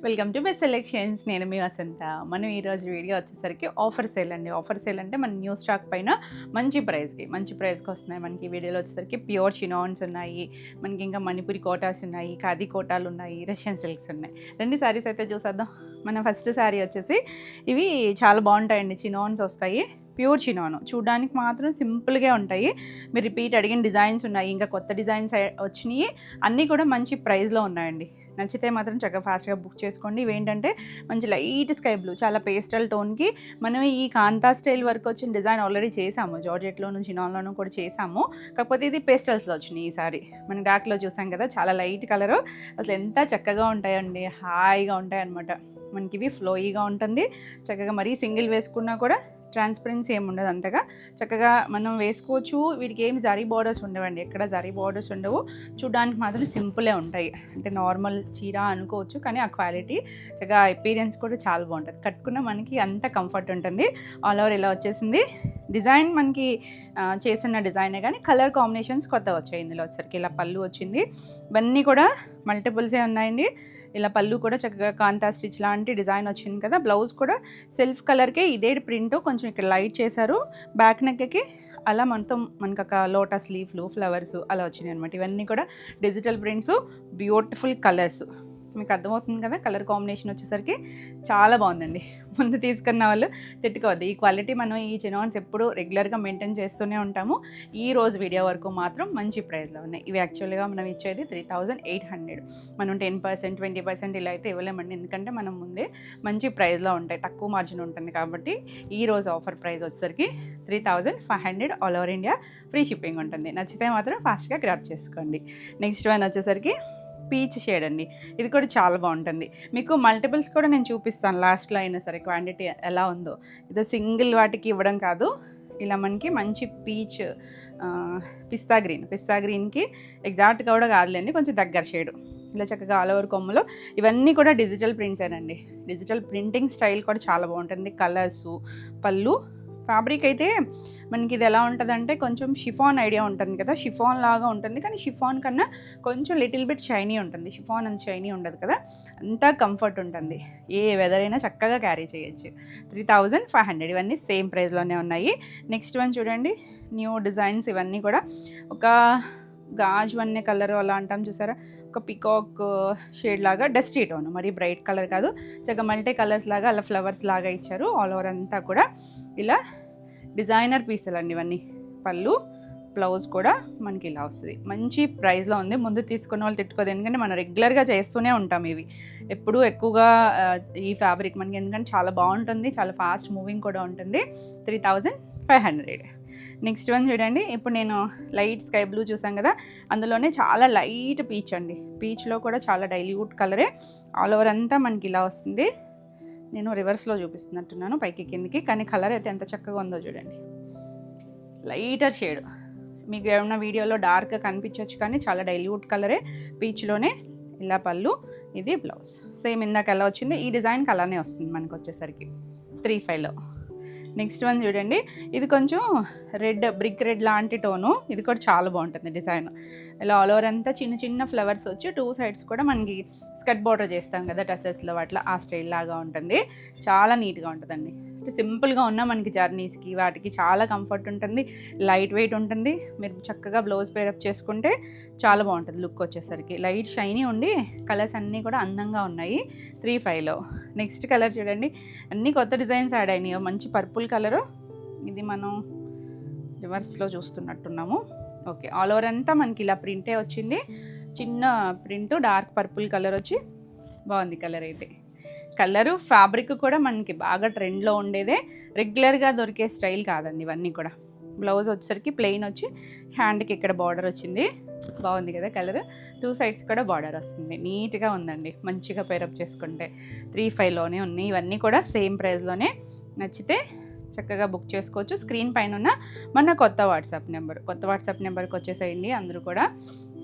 Welcome to best selections. నేను మీ వసంత. మనం ఈరోజు వీడియో వచ్చేసరికి ఆఫర్ సేల్ అండి. ఆఫర్ సేల్ అంటే మన న్యూ స్టాక్ పైన మంచి ప్రైస్కి వస్తున్నాయి. మనకి వీడియోలో వచ్చేసరికి ప్యూర్ చినాన్స్ ఉన్నాయి, మనకి ఇంకా మణిపురి కోటాస్ ఉన్నాయి, ఖాదీ కోటాలు ఉన్నాయి, రష్యన్ సిల్క్స్ ఉన్నాయి. రెండు శారీస్ అయితే చూసేద్దాం. మన ఫస్ట్ శారీ వచ్చేసి ఇవి చాలా బాగుంటాయండి. చినాన్స్ వస్తాయి, ప్యూర్ చినాను. చూడడానికి మాత్రం సింపుల్గా ఉంటాయి. మీరు రిపీట్ అడిగిన డిజైన్స్ ఉన్నాయి, ఇంకా కొత్త డిజైన్స్ వచ్చినాయి. అన్నీ కూడా మంచి ప్రైస్లో ఉన్నాయండి. నచ్చితే మాత్రం చక్కగా ఫాస్ట్గా బుక్ చేసుకోండి. ఇవేంటంటే మంచి లైట్ స్కై బ్లూ, చాలా పేస్టల్ టోన్కి మనం ఈ కాంతా స్టైల్ వర్క్ వచ్చిన డిజైన్ ఆల్రెడీ చేసాము. జార్జెట్లోను చినాన్లోనూ కూడా చేసాము. కాకపోతే ఇది పేస్టల్స్లో వచ్చినాయి. ఈసారి మనం డార్క్లో చూసాం కదా, చాలా లైట్ కలరు. అసలు ఎంత చక్కగా ఉంటాయండి, హాయిగా ఉంటాయి అన్నమాట. మనకి ఇవి ఫ్లోయీగా ఉంటుంది చక్కగా. మరీ సింగిల్ వేసుకున్నా కూడా ట్రాన్స్పరెన్సీ ఏమి ఉండదు, అంతగా చక్కగా మనం వేసుకోవచ్చు. వీటికి ఏమి జరీ బార్డర్స్ ఉండవండి, ఎక్కడ జరీ బార్డర్స్ ఉండవు. చూడడానికి మాత్రం సింపులే ఉంటాయి. అంటే నార్మల్ చీర అనుకోవచ్చు, కానీ ఆ క్వాలిటీ చక్కగా అపీరియన్స్ కూడా చాలా బాగుంటుంది. కట్టుకున్న మనకి అంత కంఫర్ట్ ఉంటుంది. ఆల్ ఓవర్ ఇలా వచ్చేసింది. డిజైన్ మనకి చేసిన డిజైనే, కానీ కలర్ కాంబినేషన్స్ కొత్త వచ్చాయి. ఇందులో వచ్చరికి ఇలా పళ్ళు వచ్చింది. ఇవన్నీ కూడా మల్టిపుల్సే ఉన్నాయండి. ఇలా పళ్ళు కూడా చక్కగా కాంతా స్టిచ్ లాంటి డిజైన్ వచ్చింది కదా. బ్లౌజ్ కూడా సెల్ఫ్ కలర్కే ఇదే ప్రింట్, కొంచెం ఇక్కడ లైట్ చేశారు. బ్యాక్ నెక్కి అలా మనకు ఒక లోటస్ లీఫ్లు, ఫ్లవర్స్ అలా వచ్చినాయి అనమాట. ఇవన్నీ కూడా డిజిటల్ ప్రింట్స్, బ్యూటిఫుల్ కలర్స్. మీకు అర్థమవుతుంది కదా, కలర్ కాంబినేషన్ వచ్చేసరికి చాలా బాగుందండి. ముందు తీసుకున్న వాళ్ళు తిట్టుకోవద్దు. ఈ క్వాలిటీ మనం ఈ చినాన్స్ ఎప్పుడు రెగ్యులర్గా మెయింటైన్ చేస్తూనే ఉంటాము. ఈ రోజు వీడియో వరకు మాత్రం మంచి ప్రైస్లో ఉన్నాయి. ఇవి యాక్చువల్గా మనం ఇచ్చేది 3800. మనం 10%, 20% ఇలా అయితే ఇవ్వలేమండి, ఎందుకంటే మనం ముందే మంచి ప్రైస్లో ఉంటాయి, తక్కువ మార్జిన్ ఉంటుంది కాబట్టి. ఈ రోజు ఆఫర్ ప్రైస్ వచ్చేసరికి 3500 all over India, free shipping ఉంటుంది. నచ్చితే మాత్రం ఫాస్ట్గా గ్రాప్ చేసుకోండి. నెక్స్ట్ వన్ వచ్చేసరికి పీచ్ షేడ్ అండి. ఇది కూడా చాలా బాగుంటుంది. మీకు మల్టిపుల్స్ కూడా నేను చూపిస్తాను లాస్ట్లో అయినా సరే, క్వాంటిటీ ఎలా ఉందో. ఇది సింగిల్ వాటికి ఇవ్వడం కాదు. ఇలా మనకి మంచి పీచ్ పిస్తా గ్రీన్కి ఎగ్జాక్ట్గా కూడా కాదులేండి, కొంచెం దగ్గర షేడు. ఇలా చక్కగా ఆల్ ఓవర్ కొమ్మలో ఇవన్నీ కూడా డిజిటల్ ప్రింట్సేనండి. డిజిటల్ ప్రింటింగ్ స్టైల్ కూడా చాలా బాగుంటుంది. కలర్సు, పళ్ళు, ఫ్యాబ్రిక్ అయితే మనకి ఇది ఎలా ఉంటుందంటే కొంచెం షిఫాన్ ఐడియా ఉంటుంది కదా, షిఫాన్ లాగా ఉంటుంది. కానీ షిఫాన్ కన్నా కొంచెం లిటిల్ బిట్ షైనీ ఉంటుంది. షిఫాన్ అంత షైనీ ఉండదు కదా, అంతా కంఫర్ట్ ఉంటుంది. ఏ వెదర్ అయినా చక్కగా క్యారీ చేయొచ్చు. 3500. ఇవన్నీ సేమ్ ప్రైస్లోనే ఉన్నాయి. నెక్స్ట్ వన్ చూడండి, న్యూ డిజైన్స్. ఇవన్నీ కూడా ఒక గాజు వన్నె కలర్ అలా అంటాం చూసారా, ఒక పికాక్ షేడ్ లాగా, డస్టీ టోన్, మరి బ్రైట్ కలర్ కాదు, చక్కగా మల్టీ కలర్స్ లాగా అలా ఫ్లవర్స్ లాగా ఇచ్చారు. ఆల్ ఓవర్ అంతా కూడా ఇలా డిజైనర్ పీసులు అండి ఇవన్నీ. పళ్ళు, బ్లౌజ్ కూడా మనకి ఇలా వస్తుంది. మంచి ప్రైస్లో ఉంది. ముందు తీసుకున్న వాళ్ళు తిట్టుకోదు, ఎందుకంటే మనం రెగ్యులర్గా చేస్తూనే ఉంటాం ఇవి. ఎప్పుడూ ఎక్కువగా ఈ ఫ్యాబ్రిక్ మనకి, ఎందుకంటే చాలా బాగుంటుంది, చాలా ఫాస్ట్ మూవింగ్ కూడా ఉంటుంది. 3500. నెక్స్ట్ వన్ చూడండి, ఇప్పుడు నేను లైట్ స్కై బ్లూ చూసాం కదా, అందులోనే చాలా లైట్ పీచ్ అండి. పీచ్లో కూడా చాలా డైల్యూట్ కలరే. ఆల్ ఓవర్ అంతా మనకి ఇలా వస్తుంది. నేను రివర్స్లో చూపిస్తున్నట్టున్నాను, పైకి కిందకి, కానీ కలర్ అయితే ఎంత చక్కగా ఉందో చూడండి. లైటర్ షేడ్, మీకు ఏమన్నా వీడియోలో డార్క్గా కనిపించవచ్చు, కానీ చాలా డైల్యూట్ కలరే. పీచ్లోనే ఇలా పళ్ళు, ఇది బ్లౌజ్. సేమ్ ఇందాక ఎలా వచ్చింది ఈ డిజైన్కి అలానే వస్తుంది మనకు వచ్చేసరికి 35లో. నెక్స్ట్ వన్ చూడండి, ఇది కొంచెం రెడ్, బ్రిక్ రెడ్ లాంటి టోను. ఇది కూడా చాలా బాగుంటుంది డిజైన్. ఇలా ఆల్ ఓవర్ అంతా చిన్న చిన్న ఫ్లవర్స్ వచ్చి 2 సైడ్స్ కూడా మనకి స్కర్ట్ బార్డర్ చేస్తాం కదా డ్రెస్సెస్లో, అట్లా ఆ స్టైల్ లాగా ఉంటుంది. చాలా నీట్గా ఉంటుందండి. అంటే సింపుల్గా ఉన్న మనకి జర్నీస్కి వాటికి చాలా కంఫర్ట్ ఉంటుంది, లైట్ వెయిట్ ఉంటుంది. మీరు చక్కగా బ్లౌజ్ పేరప్ చేసుకుంటే చాలా బాగుంటుంది లుక్ వచ్చేసరికి. లైట్ షైనీ ఉండి కలర్స్ అన్నీ కూడా అందంగా ఉన్నాయి 35లో. నెక్స్ట్ కలర్ చూడండి, అన్నీ కొత్త డిజైన్స్ యాడ్ అయినాయి. మంచి పర్పుల్ కలరు, ఇది మనం రివర్స్లో చూస్తున్నట్టున్నాము. ఓకే, ఆల్ ఓవర్ అంతా మనకి ఇలా ప్రింటే వచ్చింది. చిన్న ప్రింట్, డార్క్ పర్పుల్ కలర్ వచ్చి బాగుంది కలర్ అయితే. కలరు, ఫ్యాబ్రిక్ కూడా మనకి బాగా ట్రెండ్లో ఉండేదే, రెగ్యులర్గా దొరికే స్టైల్ కాదండి ఇవన్నీ కూడా. బ్లౌజ్ వచ్చేసరికి ప్లెయిన్ వచ్చి హ్యాండ్కి ఇక్కడ బార్డర్ వచ్చింది. బాగుంది కదా కలర్. 2 సైడ్స్ కూడా బార్డర్ వస్తుంది. నీట్గా ఉందండి, మంచిగా పేరప్ చేసుకుంటే. 35లోనే ఉన్నాయి. ఇవన్నీ కూడా సేమ్ ప్రైస్లోనే. నచ్చితే చక్కగా బుక్ చేసుకోవచ్చు. స్క్రీన్ పైన ఉన్న మన కొత్త వాట్సాప్ నెంబర్కి వచ్చేసేయండి. అందరూ కూడా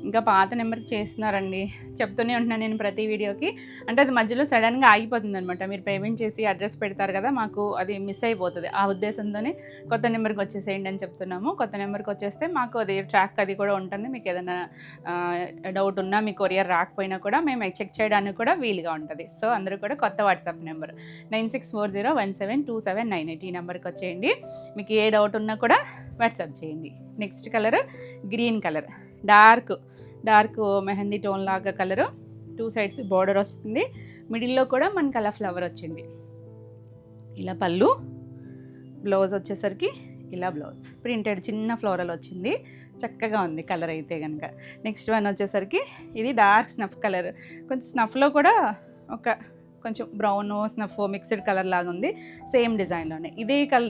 ఇంకా పాత నెంబర్కి చేస్తున్నారండి, చెప్తూనే ఉంటున్నాను నేను ప్రతి వీడియోకి. అంటే అది మధ్యలో సడన్గా ఆగిపోతుంది అనమాట. మీరు పేమెంట్ చేసి అడ్రస్ పెడతారు కదా, మాకు అది మిస్ అయిపోతుంది. ఆ ఉద్దేశంతోనే కొత్త నెంబర్కి వచ్చేసేయండి అని చెప్తున్నాము. కొత్త నెంబర్కి వచ్చేస్తే మాకు అది ట్రాక్ అది కూడా ఉంటుంది. మీకు ఏదైనా డౌట్ ఉన్నా, మీ కొరియర్ రాకపోయినా కూడా మేము చెక్ చేయడానికి కూడా వీలుగా ఉంటుంది. సో అందరూ కూడా కొత్త వాట్సాప్ నెంబర్ 9640172798 ఈ నెంబర్కి వచ్చేయండి. మీకు ఏ డౌట్ ఉన్నా కూడా వాట్సాప్ చేయండి. Next colour green colour, dark mehndi tone లాగా కలరు. 2 సైడ్స్ బార్డర్ వస్తుంది, మిడిల్లో కూడా మనకి అలా ఫ్లవర్ వచ్చింది. ఇలా పళ్ళు, బ్లౌజ్ వచ్చేసరికి ఇలా బ్లౌజ్ ప్రింటెడ్ చిన్న ఫ్లోరల్ వచ్చింది. చక్కగా ఉంది కలర్ అయితే కనుక. నెక్స్ట్ వన్ వచ్చేసరికి ఇది డార్క్ స్నఫ్ కలర్, కొంచెం స్నఫ్లో కూడా కొంచెం బ్రౌన్ స్నఫ్ మిక్స్డ్ కలర్ లాగా ఉంది. సేమ్ డిజైన్లోనే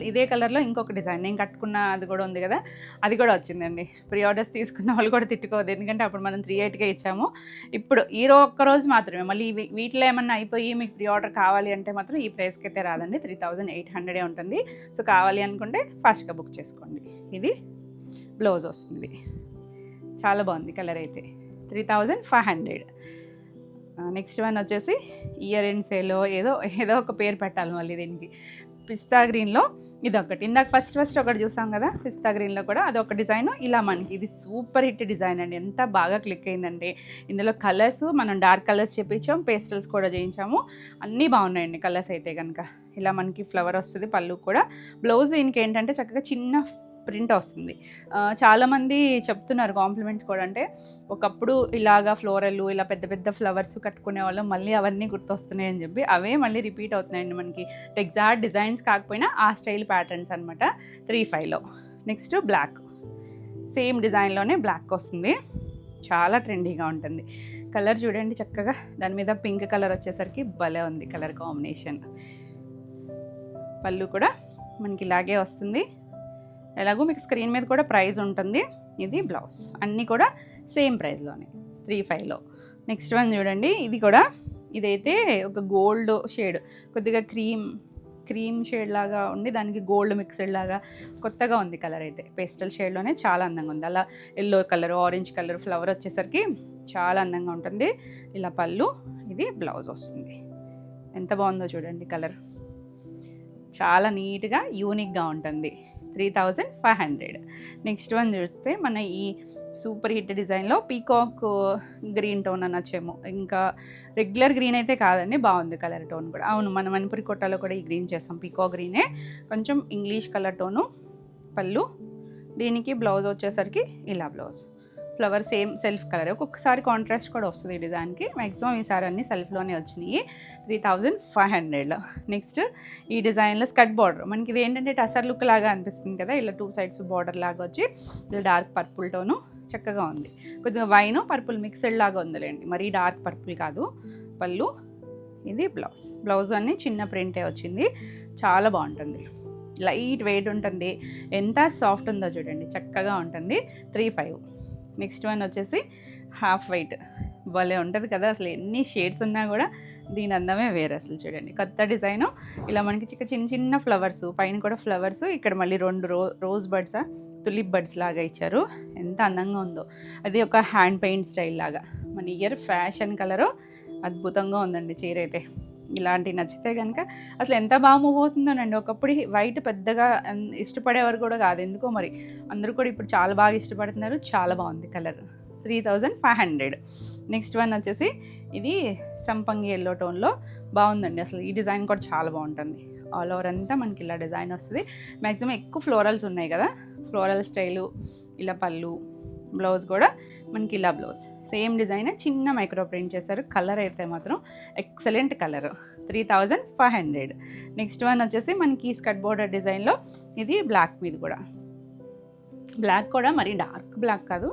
ఇదే కలర్లో ఇంకొక డిజైన్ నేను కట్టుకున్న అది కూడా ఉంది కదా, అది కూడా వచ్చిందండి. ప్రీ ఆర్డర్స్ తీసుకున్న వాళ్ళు కూడా తిట్టుకోవద్దు, ఎందుకంటే అప్పుడు మనం 380కే ఇచ్చాము. ఇప్పుడు ఈ ఒక్కరోజు మాత్రమే, మళ్ళీ వీటిలో ఏమన్నా అయిపోయి మీకు ప్రీ ఆర్డర్ కావాలి అంటే మాత్రం ఈ ప్రైస్కి అయితే రాదండి, 3800 ఉంటుంది. సో కావాలి అనుకుంటే ఫాస్ట్గా బుక్ చేసుకోండి. ఇది బ్లౌజ్ వస్తుంది, చాలా బాగుంది కలర్ అయితే. 3500. నెక్స్ట్ వన్ వచ్చేసి ఇయర్ ఎండ్స్ ఏదో ఒక పేరు పెట్టాలి మళ్ళీ దీనికి. పిస్తా గ్రీన్లో ఇదొకటి, ఇందాక ఫస్ట్ ఒకటి చూసాం కదా పిస్తా గ్రీన్లో కూడా అదొక డిజైన్. ఇలా మనకి ఇది సూపర్ హిట్ డిజైన్ అండి, ఎంత బాగా క్లిక్ అయిందంటే. ఇందులో కలర్స్ మనం డార్క్ కలర్స్ చేయించాము, పేస్టల్స్ కూడా చేయించాము, అన్నీ బాగున్నాయండి కలర్స్ అయితే కనుక. ఇలా మనకి ఫ్లవర్ వస్తుంది, పళ్ళు కూడా. బ్లౌజ్ దీనికి ఏంటంటే చక్కగా చిన్న ప్రింట్ వస్తుంది. చాలామంది చెప్తున్నారు కాంప్లిమెంట్స్ కూడా, అంటే ఒకప్పుడు ఇలాగా ఫ్లోరల్ ఇలా పెద్ద పెద్ద ఫ్లవర్స్ కట్టుకునే వాళ్ళు మళ్ళీ అవన్నీ గుర్తొస్తున్నాయి అని చెప్పి అవే మళ్ళీ రిపీట్ అవుతున్నాయండి మనకి. ఎగ్జాక్ట్ డిజైన్స్ కాకపోయినా ఆ స్టైల్ ప్యాటర్న్స్ అనమాట. 35లో. నెక్స్ట్ బ్లాక్, సేమ్ డిజైన్లోనే బ్లాక్ వస్తుంది, చాలా ట్రెండీగా ఉంటుంది. కలర్ చూడండి చక్కగా, దాని మీద పింక్ కలర్ వచ్చేసరికి భలే ఉంది కలర్ కాంబినేషన్. పళ్ళు కూడా మనకి ఇలాగే వస్తుంది. ఎలాగో మీకు స్క్రీన్ మీద కూడా ప్రైస్ ఉంటుంది. ఇది బ్లౌజ్, అన్నీ కూడా సేమ్ ప్రైస్లోనే 35లో. నెక్స్ట్ వన్ చూడండి, ఇదైతే ఒక గోల్డ్ షేడ్, కొద్దిగా క్రీమ్ షేడ్ లాగా ఉండి దానికి గోల్డ్ మిక్స్డ్ లాగా కొత్తగా ఉంది కలర్ అయితే. పేస్టల్ షేడ్లోనే చాలా అందంగా ఉంది. అలా yellow colour, orange colour flower వచ్చేసరికి చాలా అందంగా ఉంటుంది. ఇలా పళ్ళు, ఇది బ్లౌజ్ వస్తుంది. ఎంత బాగుందో చూడండి కలర్, చాలా నీట్గా యూనిక్గా ఉంటుంది. 3500. నెక్స్ట్ వన్ చూస్తే మన ఈ సూపర్ హిట్ డిజైన్లో పీకాక్ గ్రీన్ టోన్ అనొచ్చేమో, ఇంకా రెగ్యులర్ గ్రీన్ అయితే కాదండి, బాగుంది కలర్ టోన్ కూడా. అవును, మన మణిపురి కొట్టలో కూడా ఈ గ్రీన్ చేస్తాం, పీకాక్ గ్రీనే, కొంచెం ఇంగ్లీష్ కలర్ టోను. పళ్ళు, దీనికి బ్లౌజ్ వచ్చేసరికి ఇలా blouse flower same self colour. ఒక్కొక్కసారి కాంట్రాస్ట్ కూడా వస్తుంది ఈ డిజైన్కి. మ్యాక్సిమం ఈసారి అన్నీ సెల్ఫ్లోనే వచ్చినాయి. 3500లో. నెక్స్ట్ ఈ డిజైన్లో స్కర్ట్ బార్డర్, మనకి ఇది ఏంటంటే టసర్ లుక్ లాగా అనిపిస్తుంది కదా, ఇలా 2 సైడ్స్ బార్డర్ లాగా వచ్చి ఇలా డార్క్ పర్పుల్ టోను చక్కగా ఉంది. కొద్దిగా వైన్ పర్పుల్ మిక్స్డ్ లాగా ఉందిలేండి, మరీ డార్క్ పర్పుల్ కాదు. పళ్ళు, ఇది బ్లౌజ్ అన్నీ చిన్న ప్రింటే వచ్చింది, చాలా బాగుంటుంది. లైట్ వెయిట్ ఉంటుంది, ఎంత సాఫ్ట్ ఉందో చూడండి, చక్కగా ఉంటుంది. 35. నెక్స్ట్ వన్ వచ్చేసి హాఫ్ వైట్, భలే ఉంటుంది కదా అసలు. ఎన్ని షేడ్స్ ఉన్నా కూడా దీని అందమే వేరే అసలు. చూడండి కొత్త డిజైను, ఇలా మనకి చిన్న చిన్న ఫ్లవర్స్, పైన కూడా ఫ్లవర్స్, ఇక్కడ మళ్ళీ 2 రోజ్ బర్డ్స్, తులిప్ బర్డ్స్ లాగా ఇచ్చారు. ఎంత అందంగా ఉందో. అది ఒక హ్యాండ్ పెయింట్ స్టైల్ లాగా. మన ఇయర్ ఫ్యాషన్ కలరు, అద్భుతంగా ఉందండి చీర అయితే. ఇలాంటివి నచ్చితే కనుక అసలు ఎంత బాగా మూవ్ అవుతుందోనండి. ఒకప్పుడు వైట్ పెద్దగా ఇష్టపడేవారు కూడా కాదు, ఎందుకో మరి అందరూ కూడా ఇప్పుడు చాలా బాగా ఇష్టపడుతున్నారు. చాలా బాగుంది కలర్. 3500. నెక్స్ట్ వన్ వచ్చేసి ఇది సంపంగి ఎల్లో టోన్లో బాగుందండి అసలు. ఈ డిజైన్ కూడా చాలా బాగుంటుంది. ఆల్ ఓవర్ అంతా మనకి ఇలా డిజైన్ వస్తుంది. మ్యాక్సిమం ఎక్కువ ఫ్లోరల్స్ ఉన్నాయి కదా, ఫ్లోరల్ స్టైలు. ఇలా పళ్ళు, బ్లౌజ్ కూడా మనకి ఇలా బ్లౌజ్ సేమ్ డిజైన్, చిన్న మైక్రో ప్రింట్ చేశారు. కలర్ అయితే మాత్రం ఎక్సలెంట్ కలర్. 3500. నెక్స్ట్ వన్ వచ్చేసి మనకి స్కర్ట్ బోర్డర్ డిజైన్లో, ఇది బ్లాక్ మీద కూడా. బ్లాక్ కూడా మరి డార్క్ బ్లాక్ కాదు,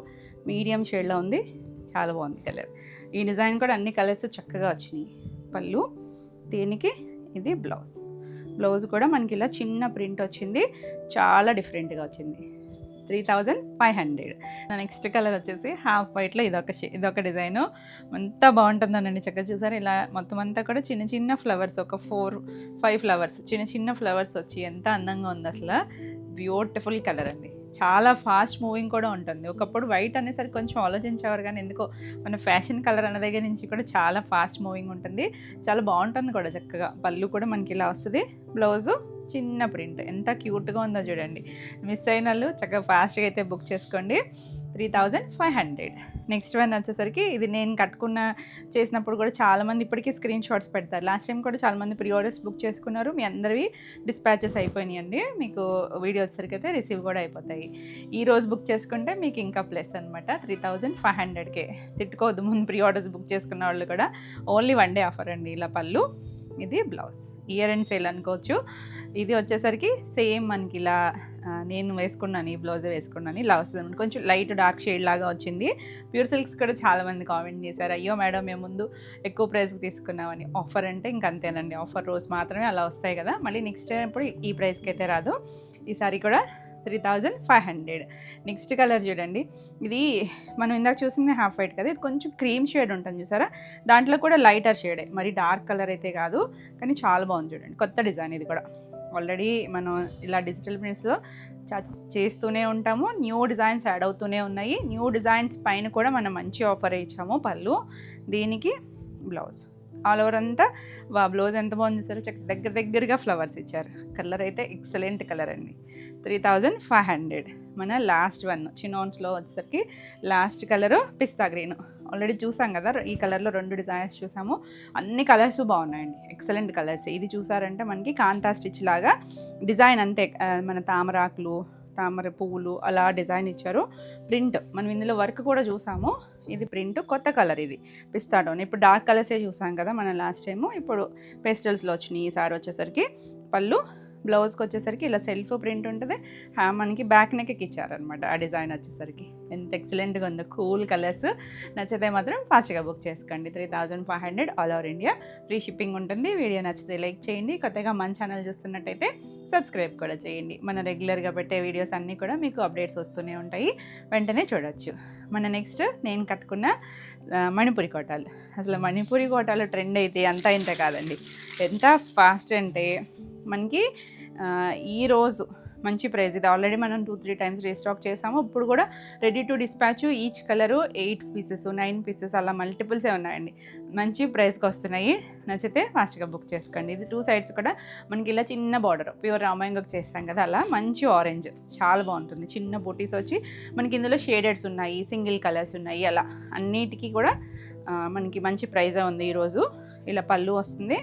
మీడియం షేడ్లో ఉంది, చాలా బాగుంది కలర్. ఈ డిజైన్ కూడా అన్ని కలర్స్ చక్కగా వచ్చినాయి. పళ్ళు, దీనికి ఇది బ్లౌజ్ కూడా మనకి ఇలా చిన్న ప్రింట్ వచ్చింది, చాలా డిఫరెంట్గా వచ్చింది. 3500. నెక్స్ట్ కలర్ వచ్చేసి హాఫ్ వైట్లో ఇదొక డిజైను, ఎంత బాగుంటుందోనండి. చక్కగా చూసారు, ఇలా మొత్తం అంతా కూడా చిన్న చిన్న ఫ్లవర్స్, ఒక 4-5 ఫ్లవర్స్, చిన్న చిన్న ఫ్లవర్స్ వచ్చి ఎంత అందంగా ఉంది అసలు. బ్యూటిఫుల్ కలర్ అండి, చాలా ఫాస్ట్ మూవింగ్ కూడా ఉంటుంది. ఒకప్పుడు వైట్ అనేసరికి కొంచెం ఆలోచించేవారు, కానీ ఎందుకో మన ఫ్యాషన్ కలర్ అన్న దగ్గర నుంచి కూడా చాలా ఫాస్ట్ మూవింగ్ ఉంటుంది. చాలా బాగుంటుంది కూడా చక్కగా. పళ్ళు కూడా మనకి ఇలా వస్తుంది. బ్లౌజు చిన్న ప్రింట్, ఎంత క్యూట్గా ఉందో చూడండి. మిస్ అయిన వాళ్ళు చక్కగా ఫాస్ట్గా అయితే బుక్ చేసుకోండి. 3500. నెక్స్ట్ వన్ వచ్చేసరికి ఇది నేను చేసినప్పుడు కూడా చాలామంది ఇప్పటికీ స్క్రీన్ షాట్స్ పెడతారు. లాస్ట్ టైం కూడా చాలామంది ప్రీ ఆర్డర్స్ బుక్ చేసుకున్నారు. మీ అందరివి డిస్పాచెస్ అయిపోయినాయండి. మీకు వీడియో వచ్చేసరికి అయితే రిసీవ్ కూడా అయిపోతాయి. ఈ రోజు బుక్ చేసుకుంటే మీకు ఇంకా ప్లస్ అనమాట. 3500కే తిట్టుకోవద్దు ముందు ప్రీ ఆర్డర్స్ బుక్ చేసుకున్న వాళ్ళు కూడా. ఓన్లీ 1 డే ఆఫర్ అండి. ఇలా పళ్ళు, ఇది బ్లౌజ్. ఇయర్ అండ్ సేల్ అనుకోవచ్చు. ఇది వచ్చేసరికి సేమ్ మనకి ఇలా నేను వేసుకున్నాను, ఈ బ్లౌజే వేసుకున్నాను. ఇలా వస్తుంది, కొంచెం లైట్ డార్క్ షేడ్ లాగా వచ్చింది. ప్యూర్ సిల్క్స్ కూడా చాలామంది కామెంట్ చేశారు, అయ్యో మేడం మేము ముందు ఎక్కువ ప్రైస్కి తీసుకున్నామని. ఆఫర్ అంటే ఇంక అంతేనండి, ఆఫర్ రోజు మాత్రమే అలా వస్తాయి కదా. మళ్ళీ నెక్స్ట్ టైం ఇప్పుడు ఈ ప్రైస్కి అయితే రాదు. ఈసారి కూడా 3500. నెక్స్ట్ కలర్ చూడండి. ఇది మనం ఇందాక చూసింది హాఫ్ వైట్ కదా, ఇది కొంచెం క్రీమ్ షేడ్ ఉంటుంది చూసారా, దాంట్లో కూడా లైటర్ షేడే, మరి డార్క్ కలర్ అయితే కాదు, కానీ చాలా బాగుంది చూడండి. కొత్త డిజైన్ ఇది కూడా. ఆల్రెడీ మనం ఇలా డిజిటల్ ప్రింట్స్లో చేస్తూనే ఉంటాము, న్యూ డిజైన్స్ యాడ్ అవుతూనే ఉన్నాయి. న్యూ డిజైన్స్ పైన కూడా మనం మంచి ఆఫర్ ఇచ్చాము. పళ్ళు, దీనికి బ్లౌజ్ ఆల్ ఓవర్ అంతా. బ్లౌజ్ ఎంత బాగుంది చూసారు, దగ్గరగా ఫ్లవర్స్ ఇచ్చారు. కలర్ అయితే ఎక్సలెంట్ కలర్ అండి. 3500. మన లాస్ట్ వన్ చినాన్స్లో వచ్చేసరికి లాస్ట్ కలరు పిస్తా గ్రీన్. ఆల్రెడీ చూసాం కదా, ఈ కలర్లో 2 డిజైన్స్ చూసాము. అన్ని కలర్స్ బాగున్నాయండి, ఎక్సలెంట్ కలర్స్. ఇది చూసారంటే మనకి కాంతా స్టిచ్ లాగా డిజైన్ అంతే, మన తామరాకులు, తామర పువ్వులు అలా డిజైన్ ఇచ్చారు. ప్రింట్ మనం ఇందులో వర్క్ కూడా చూసాము. ఇది ప్రింట్, కొత్త కలర్ ఇది పిస్తా టోన్. ఇప్పుడు డార్క్ కలర్సే చూసాం కదా మనం లాస్ట్ టైము, ఇప్పుడు పేస్టల్స్లో వచ్చినాయి. ఈసారి వచ్చేసరికి పళ్ళు, బ్లౌజ్కి వచ్చేసరికి ఇలా సెల్ఫ్ ప్రింట్ ఉంటుంది. మనకి బ్యాక్ నెక్కి ఇచ్చారనమాట ఆ డిజైన్ వచ్చేసరికి. ఎంత ఎక్సలెంట్గా ఉందో, కూల్ కలర్స్. నచ్చితే మాత్రం ఫాస్ట్గా బుక్ చేసుకోండి. 3500 all over India, free shipping ఉంటుంది. వీడియో నచ్చితే లైక్ చేయండి. కొత్తగా మన ఛానల్ చూస్తున్నట్టయితే సబ్స్క్రైబ్ కూడా చేయండి. మన రెగ్యులర్గా పెట్టే వీడియోస్ అన్నీ కూడా మీకు అప్డేట్స్ వస్తూనే ఉంటాయి, వెంటనే చూడొచ్చు. మన నెక్స్ట్ నేను కట్టుకున్న మణిపురి కోటాలు. అసలు మణిపురి కోటాలు ట్రెండ్ అయితే అంతా ఇంత కాదండి. ఎంత ఫాస్ట్ అంటే మనకి ఈరోజు మంచి ప్రైస్. ఇది ఆల్రెడీ మనం 2-3 టైమ్స్ రీస్టాక్ చేసాము. ఇప్పుడు కూడా ready to dispatch. Each colour 8 pieces 9 pieces అలా మల్టిపుల్సే ఉన్నాయండి. మంచి ప్రైస్కి వస్తున్నాయి. నచ్చితే ఫాస్ట్గా బుక్ చేసుకోండి. ఇది 2 సైడ్స్ కూడా మనకి ఇలా చిన్న బార్డర్, ప్యూర్ రామాయంగకు చేస్తాం కదా అలా, మంచి ఆరెంజ్ చాలా బాగుంటుంది. చిన్న బూటీస్ వచ్చి మనకి ఇందులో షేడెడ్స్ ఉన్నాయి, సింగిల్ కలర్స్ ఉన్నాయి. అలా అన్నిటికీ కూడా మనకి మంచి ప్రైజే ఉంది ఈరోజు. ఇలా పళ్ళు వస్తుంది,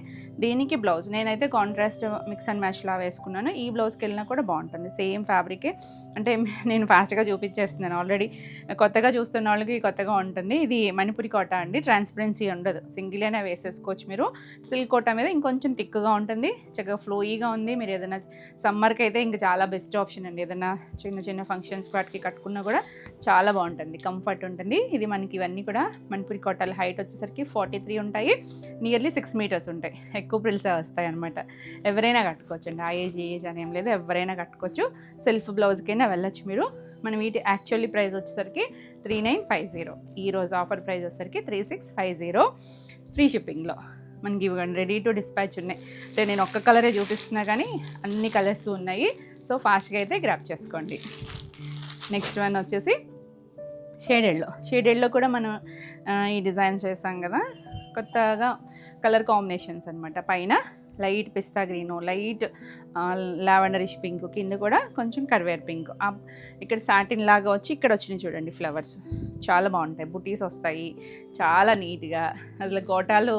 దీనికి బ్లౌజ్. నేనైతే కాంట్రాస్ట్ మిక్స్ అండ్ మ్యాచ్లా వేసుకున్నాను. ఈ బ్లౌజ్కి వెళ్ళినా కూడా బాగుంటుంది, సేమ్ ఫ్యాబ్రికే. అంటే నేను ఫాస్ట్గా చూపించేస్తున్నాను, ఆల్రెడీ కొత్తగా చూస్తున్న వాళ్ళకి కొత్తగా ఉంటుంది. ఇది మణిపురి కోట అండి, ట్రాన్స్పరెన్సీ ఉండదు, సింగిల్ అయినా వేసేసుకోవచ్చు మీరు. సిల్క్ కోట మీద ఇంకొంచెం థిక్గా ఉంటుంది, చక్కగా ఫ్లోయీగా ఉంది. మీరు ఏదైనా సమ్మర్కి అయితే ఇంకా చాలా బెస్ట్ ఆప్షన్ అండి. ఏదైనా చిన్న ఫంక్షన్స్ వాటికి కట్టుకున్నా కూడా చాలా బాగుంటుంది, కంఫర్ట్ ఉంటుంది. ఇది మనకి ఇవన్నీ కూడా మణిపురి కోటాల హైట్ వచ్చేసరికి 43 ఉంటాయి, నియర్లీ 6 మీటర్స్ ఉంటాయి. ఎక్కువ ప్రిల్సే వస్తాయి అనమాట. ఎవరైనా కట్టుకోవచ్చు అండి, ఆ ఏజ్ అని ఏం లేదు, ఎవరైనా కట్టుకోవచ్చు. సెల్ఫ్ బ్లౌజ్కైనా వెళ్ళచ్చు మీరు. మనం వీటి యాక్చువల్లీ ప్రైస్ వచ్చేసరికి 3950. ఈరోజు ఆఫర్ ప్రైస్ వచ్చేసరికి 3650, ఫ్రీ షిప్పింగ్లో. మనకి ఇవ్వండి రెడీ టు డిస్పాచ్ ఉన్నాయి. అంటే నేను ఒక్క కలరే చూపిస్తున్నా కానీ అన్ని కలర్స్ ఉన్నాయి. సో ఫాస్ట్గా అయితే గ్రాప్ చేసుకోండి. నెక్స్ట్ వన్ వచ్చేసి షేడెడ్లో కూడా మనం ఈ డిజైన్ చేసాం కదా, కొత్తగా కలర్ కాంబినేషన్స్ అనమాట. పైన లైట్ పిస్తా గ్రీను, లైట్ లావెండరిష్ పింక్, కింద కూడా కొంచెం కర్వేర్ పింక్. ఇక్కడ సాటిన్ లాగా వచ్చి ఇక్కడ వచ్చినాయి చూడండి ఫ్లవర్స్, చాలా బాగుంటాయి. బుటీస్ వస్తాయి, చాలా నీట్గా. అసలు కోటాలు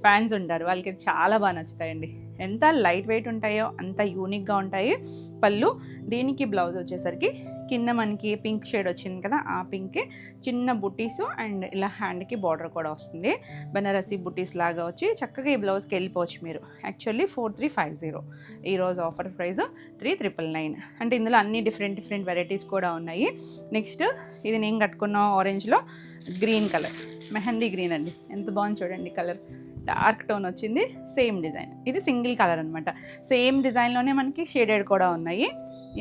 ఫ్యాన్స్ ఉంటారు, వాళ్ళకి చాలా బాగా నచ్చుతాయండి. ఎంత లైట్ వెయిట్ ఉంటాయో అంత యూనిక్గా ఉంటాయి. పళ్ళు, దీనికి బ్లౌజ్ వచ్చేసరికి కింద మనకి పింక్ షేడ్ వచ్చింది కదా, ఆ పింకే చిన్న బుటీస్ అండ్ ఇలా హ్యాండ్కి బార్డర్ కూడా వస్తుంది. బనారసి బుటీస్ లాగా వచ్చి చక్కగా ఈ బ్లౌజ్కి వెళ్ళిపోవచ్చు మీరు. యాక్చువల్లీ 4350, ఈరోజు ఆఫర్ ప్రైస్ 3999. అంటే ఇందులో అన్ని డిఫరెంట్ వెరైటీస్ కూడా ఉన్నాయి. నెక్స్ట్ ఇది నేను కట్టుకున్న ఆరెంజ్లో గ్రీన్ కలర్, మెహందీ గ్రీన్ అండి, ఎంత బాగుంది చూడండి కలర్. డార్క్ టోన్ వచ్చింది, సేమ్ డిజైన్. ఇది సింగిల్ కలర్ అనమాట. సేమ్ డిజైన్లోనే మనకి షేడెడ్ కూడా ఉన్నాయి.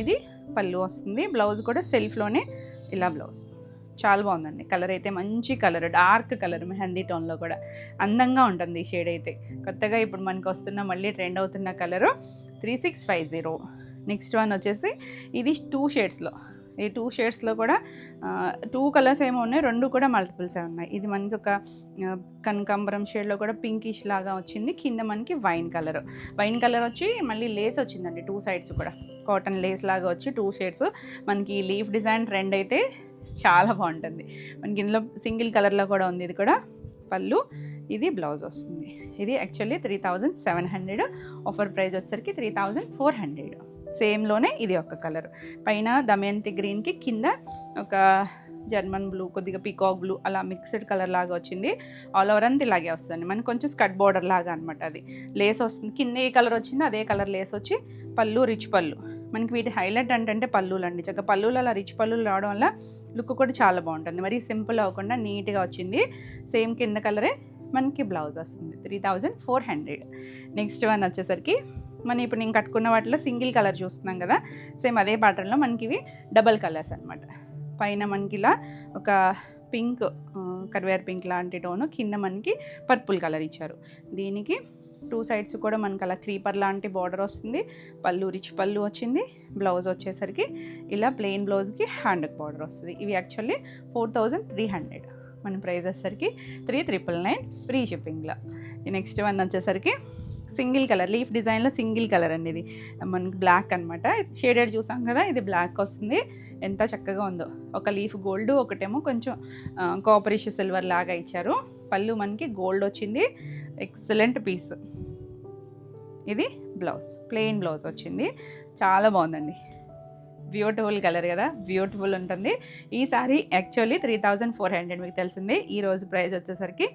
ఇది పళ్ళు వస్తుంది, బ్లౌజ్ కూడా సెల్ఫ్లోనే ఇలా బ్లౌజ్. చాలా బాగుందండి కలర్ అయితే, మంచి కలర్, డార్క్ కలర్, మెహందీ టోన్లో కూడా అందంగా ఉంటుంది ఈ షేడ్ అయితే. కొత్తగా ఇప్పుడు మనకు వస్తున్న మళ్ళీ ట్రెండ్ అవుతున్న కలరు 3650. నెక్స్ట్ వన్ వచ్చేసి ఇది 2 షేడ్స్లో ఈ 2 షేడ్స్లో కూడా 2 కలర్స్ ఏమో ఉన్నాయి, 2 కూడా మల్టిపుల్సే ఉన్నాయి. ఇది మనకి ఒక కనకాంబరం షేడ్లో కూడా పింకిష్ లాగా వచ్చింది. కింద మనకి వైన్ కలర్ వచ్చి మళ్ళీ లేస్ వచ్చిందండి 2 సైడ్స్ కూడా కాటన్ లేస్ లాగా వచ్చి 2 షేడ్స్. మనకి లీఫ్ డిజైన్ ట్రెండ్ అయితే చాలా బాగుంటుంది. మనకి ఇందులో సింగిల్ కలర్లో కూడా ఉంది. ఇది కూడా పళ్ళు, ఇది బ్లౌజ్ వస్తుంది. ఇది యాక్చువల్లీ 3700, ఆఫర్ ప్రైస్ వచ్చేసరికి 3400. సేమ్లోనే ఇది ఒక కలర్, పైన దమయంతి గ్రీన్కి కింద ఒక జర్మన్ బ్లూ, కొద్దిగా పీకాక్ బ్లూ అలా మిక్స్డ్ కలర్ లాగా వచ్చింది. ఆల్ ఓవర్ అంతా ఇలాగే వస్తుంది. మనకి కొంచెం స్కర్ట్ బార్డర్ లాగా అనమాట. అది లేస్ వస్తుంది, కింద ఏ కలర్ వచ్చిందో అదే కలర్ లేస్ వచ్చి పళ్ళు, రిచ్ పళ్ళు. మనకి వీటి హైలైట్ అంటే పళ్ళులు అండి. చక్కగా పళ్ళులు అలా రిచ్ పళ్ళులు రావడం వల్ల లుక్ కూడా చాలా బాగుంటుంది. మరి సింపుల్ అవ్వకుండా నీట్గా వచ్చింది. సేమ్ కింద కలరే మనకి బ్లౌజ్ వస్తుంది. 3400. నెక్స్ట్ వన్ వచ్చేసరికి మనం ఇప్పుడు నేను కట్టుకున్న వాటిలో సింగిల్ కలర్ చూస్తున్నాం కదా, సేమ్ అదే ప్యాటర్న్లో మనకి ఇవి డబల్ కలర్స్ అనమాట. పైన మనకి ఇలా ఒక పింక్, కర్వేర్ పింక్ లాంటి టోను, కింద మనకి పర్పుల్ కలర్ ఇచ్చారు. దీనికి 2 సైడ్స్ కూడా మనకి అలా క్రీపర్ లాంటి బార్డర్ వస్తుంది. పళ్ళు, రిచ్ పళ్ళు వచ్చింది. బ్లౌజ్ వచ్చేసరికి ఇలా ప్లెయిన్ బ్లౌజ్కి హ్యాండ్కి బార్డర్ వస్తుంది. ఇవి యాక్చువల్లీ 4300. మన ప్రైస్ వచ్చేసరికి 3999 ఫ్రీ షిప్పింగ్లో. నెక్స్ట్ వన్ వచ్చేసరికి సింగిల్ కలర్, లీఫ్ డిజైన్లో సింగిల్ కలర్ అండి. ఇది మనకి బ్లాక్ అనమాట. షేడెడ్ చూసాం కదా, ఇది బ్లాక్ వస్తుంది. ఎంత చక్కగా ఉందో. ఒక లీఫ్ గోల్డ్, ఒకటేమో కొంచెం కాపరిష్ సిల్వర్ లాగా ఇచ్చారు. పళ్ళు మనకి గోల్డ్ వచ్చింది. Excellent piece. ఇది బ్లౌజ్, ప్లెయిన్ బ్లౌజ్ వచ్చింది. చాలా బాగుందండి. బ్యూటిఫుల్ కలర్ కదా, బ్యూటిఫుల్ ఉంటుంది. ఈ సారీ యాక్చువల్లీ 3400 మీకు తెలిసిందే. ఈ రోజు ప్రైస్ వచ్చేసరికి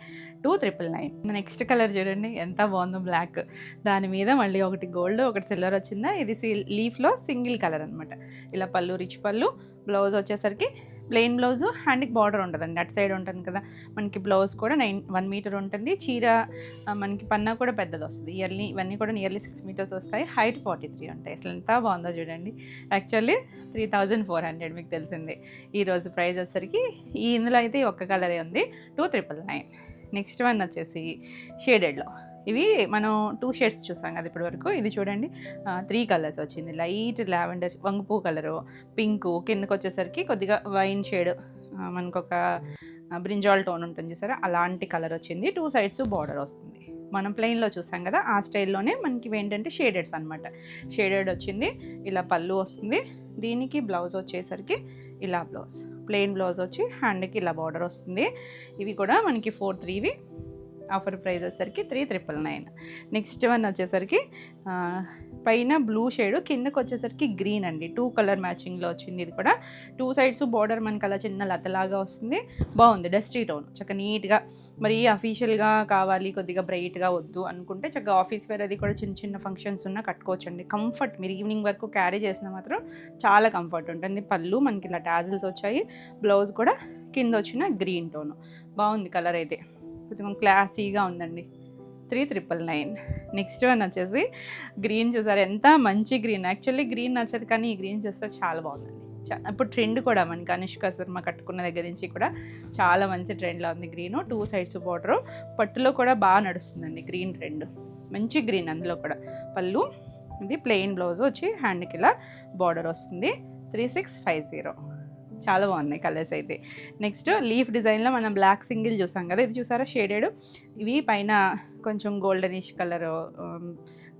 2999. నెక్స్ట్ కలర్ చూడండి ఎంత బాగుందో, బ్లాక్. దాని మీద మళ్ళీ ఒకటి గోల్డ్, ఒకటి సిల్వర్ వచ్చిందా. ఇది లీఫ్లో సింగిల్ కలర్ అనమాట. ఇలా పళ్ళు, రిచ్ పళ్ళు. బ్లౌజ్ వచ్చేసరికి ప్లెయిన్ బ్లౌజు, హ్యాండ్కి బార్డర్ ఉంటుందండి. అటు సైడ్ ఉంటుంది కదా మనకి. బ్లౌజ్ కూడా 1 మీటర్ ఉంటుంది. చీర మనకి పన్నా కూడా పెద్దది వస్తుంది. ఇవన్నీ కూడా నియర్లీ 6 మీటర్స్ వస్తాయి. హైట్ 43 ఉంటాయి. అసలు ఎంత బాగుందో చూడండి. యాక్చువల్లీ 3400 మీకు తెలిసిందే. ఈరోజు ప్రైస్ వచ్చేసరికి ఇందులో అయితే ఒక్క కలరే ఉంది, 2999. నెక్స్ట్ వన్ వచ్చేసి షేడెడ్లో. ఇవి మనం 2 షేడ్స్ చూసాం కదా ఇప్పటి వరకు. ఇది చూడండి 3 కలర్స్ వచ్చింది. లైట్ లావెండర్, వంగపూ కలరు, పింకు, కిందకు వచ్చేసరికి కొద్దిగా వైన్ షేడ్, మనకొక బ్రింజాల్ టోన్ ఉంటుంది చూసారా, అలాంటి కలర్ వచ్చింది. 2 సైడ్స్ బార్డర్ వస్తుంది. మనం ప్లెయిన్లో చూసాం కదా ఆ స్టైల్లోనే మనకి ఏంటంటే షేడెడ్స్ అనమాట. షేడెడ్ వచ్చింది. ఇలా పళ్ళు వస్తుంది. దీనికి బ్లౌజ్ వచ్చేసరికి ఇలా బ్లౌజ్, ప్లెయిన్ బ్లౌజ్ వచ్చి హ్యాండ్కి ఇలా బార్డర్ వస్తుంది. ఇవి కూడా మనకి 43. ఆఫర్ ప్రైస్ వచ్చేసరికి 3999. నెక్స్ట్ వన్ వచ్చేసరికి పైన బ్లూ షేడ్, కిందకు వచ్చేసరికి గ్రీన్ అండి. 2 కలర్ మ్యాచింగ్లో వచ్చింది. ఇది కూడా 2 సైడ్స్ బార్డర్ మనకి అలా చిన్న లతలాగా వస్తుంది. బాగుంది. డస్టీ టోన్, చక్కగా నీట్గా. మరి అఫీషియల్గా కావాలి, కొద్దిగా బ్రైట్గా వద్దు అనుకుంటే చక్కగా ఆఫీస్ వేర్ అది కూడా చిన్న చిన్న ఫంక్షన్స్ ఉన్నా కట్టుకోవచ్చండి. కంఫర్ట్, మీరు ఈవినింగ్ వరకు క్యారీ చేసిన మాత్రం చాలా కంఫర్ట్ ఉంటుంది. పళ్ళు మనకి ఇలా టాజిల్స్ వచ్చాయి. బ్లౌజ్ కూడా కింద వచ్చిన గ్రీన్ టోను. బాగుంది కలర్ అయితే, కొంచెం క్లాసీగా ఉందండి. 3999. నెక్స్ట్ వన్ వచ్చేసి గ్రీన్. చూసారు ఎంత మంచి గ్రీన్. యాక్చువల్లీ గ్రీన్ నచ్చదు, కానీ ఈ గ్రీన్ చూస్తే చాలా బాగుందండి. ఇప్పుడు ట్రెండ్ కూడా మనకి అనుష్క శర్మ కట్టుకున్న దగ్గర నుంచి కూడా చాలా మంచి ట్రెండ్లో ఉంది గ్రీను. 2 సైడ్స్ బార్డరు, పట్టులో కూడా బాగా నడుస్తుందండి గ్రీన్ ట్రెండ్. మంచి గ్రీన్. అందులో కూడా పళ్ళు, ఇది ప్లెయిన్ బ్లౌజ్ వచ్చి హ్యాండ్కి ఇలా బార్డర్ వస్తుంది. 3650. చాలా బాగున్నాయి కలర్స్ అయితే. నెక్స్ట్ లీఫ్ డిజైన్లో మనం బ్లాక్ సింగిల్ చూసాం కదా, ఇది చూసారా షేడెడ్. ఇవి పైన కొంచెం గోల్డెనిష్ కలర్,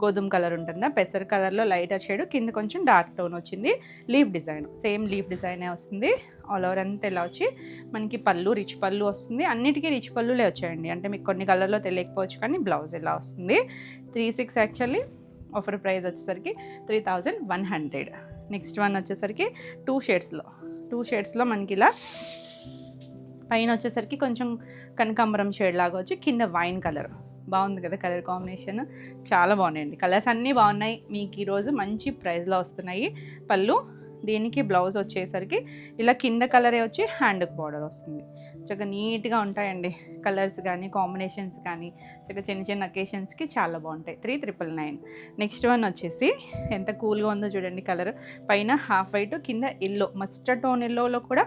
గోధుమ కలర్ ఉంటుందా, పెసర్ కలర్లో లైటర్ షేడ్, కింద కొంచెం డార్క్ టోన్ వచ్చింది. లీఫ్ డిజైన్, సేమ్ లీఫ్ డిజైనే వస్తుంది. ఆల్ ఓవర్ అంతా ఇలా వచ్చి మనకి పళ్ళు, రిచ్ పళ్ళు వస్తుంది. అన్నిటికీ రిచ్ పళ్ళులే వచ్చాయండి. అంటే మీకు కొన్ని కలర్లో తెలియకపోవచ్చు, కానీ బ్లౌజ్ ఇలా వస్తుంది. 36 యాక్చువల్లీ. ఆఫర్ ప్రైస్ వచ్చేసరికి 3100. నెక్స్ట్ వన్ వచ్చేసరికి 2 షేడ్స్లో మనకి ఇలా పైన వచ్చేసరికి కొంచెం కనకాంబరం షేడ్ లాగా వచ్చి కింద వైన్ కలర్. బాగుంది కదా కలర్ కాంబినేషన్, చాలా బాగున్నాయండి. కలర్స్ అన్నీ బాగున్నాయి. మీకు ఈరోజు మంచి ప్రైస్లో వస్తున్నాయి. పళ్ళు, దీనికి బ్లౌజ్ వచ్చేసరికి ఇలా కింద కలరే వచ్చి హ్యాండ్కి బార్డర్ వస్తుంది. చక్కగా నీట్గా ఉంటాయండి కలర్స్ కానీ కాంబినేషన్స్ కానీ. చక్కగా చిన్న చిన్న అకేషన్స్కి చాలా బాగుంటాయి. 3999. నెక్స్ట్ వన్ వచ్చేసి ఎంత కూల్గా ఉందో చూడండి కలర్. పైన హాఫ్ వైట్, కింద ఎల్లో, మస్టర్డ్ టోన్ ఎల్లోలో కూడా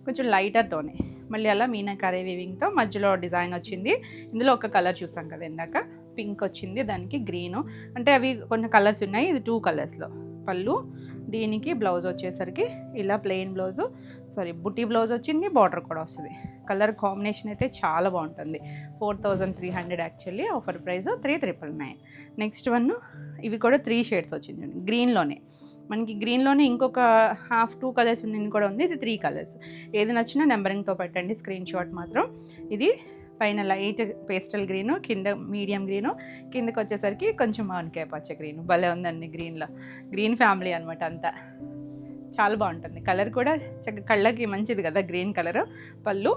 కొంచెం లైటర్ టోనే. మళ్ళీ అలా మీనాకారీ వీవింగ్తో మధ్యలో డిజైన్ వచ్చింది. ఇందులో ఒక కలర్ చూసాం కదా ఇందాక, పింక్ వచ్చింది, దానికి గ్రీను. అంటే అవి కొన్ని కలర్స్ ఉన్నాయి. ఇది 2 కలర్స్లో. పళ్ళు, దీనికి బ్లౌజ్ వచ్చేసరికి ఇలా ప్లెయిన్ బ్లౌజు, బుటీ బ్లౌజ్ వచ్చింది, బార్డర్ కూడా వస్తుంది. కలర్ కాంబినేషన్ అయితే చాలా బాగుంటుంది. 4300 actually, offer price 3999. Next one ఇవి కూడా 3 షేడ్స్ వచ్చింది గ్రీన్లోనే. మనకి గ్రీన్లోనే ఇంకొక హాఫ్ 2 కలర్స్ ఉన్నది కూడా ఉంది. ఇది 3 కలర్స్. ఏది నచ్చినా నెంబరింగ్తో పెట్టండి స్క్రీన్ షాట్ మాత్రం. ఇది పైన లైట్ పేస్టల్ గ్రీను, కింద మీడియం గ్రీను, కిందకి వచ్చేసరికి కొంచెం మామిడికాయ పచ్చ గ్రీను. భలే ఉందండి గ్రీన్లో. గ్రీన్ ఫ్యామిలీ అనమాట అంతా. చాలా బాగుంటుంది. కలర్ కూడా చక్కగా కళ్ళకి మంచిది కదా గ్రీన్ కలర్. పళ్ళు,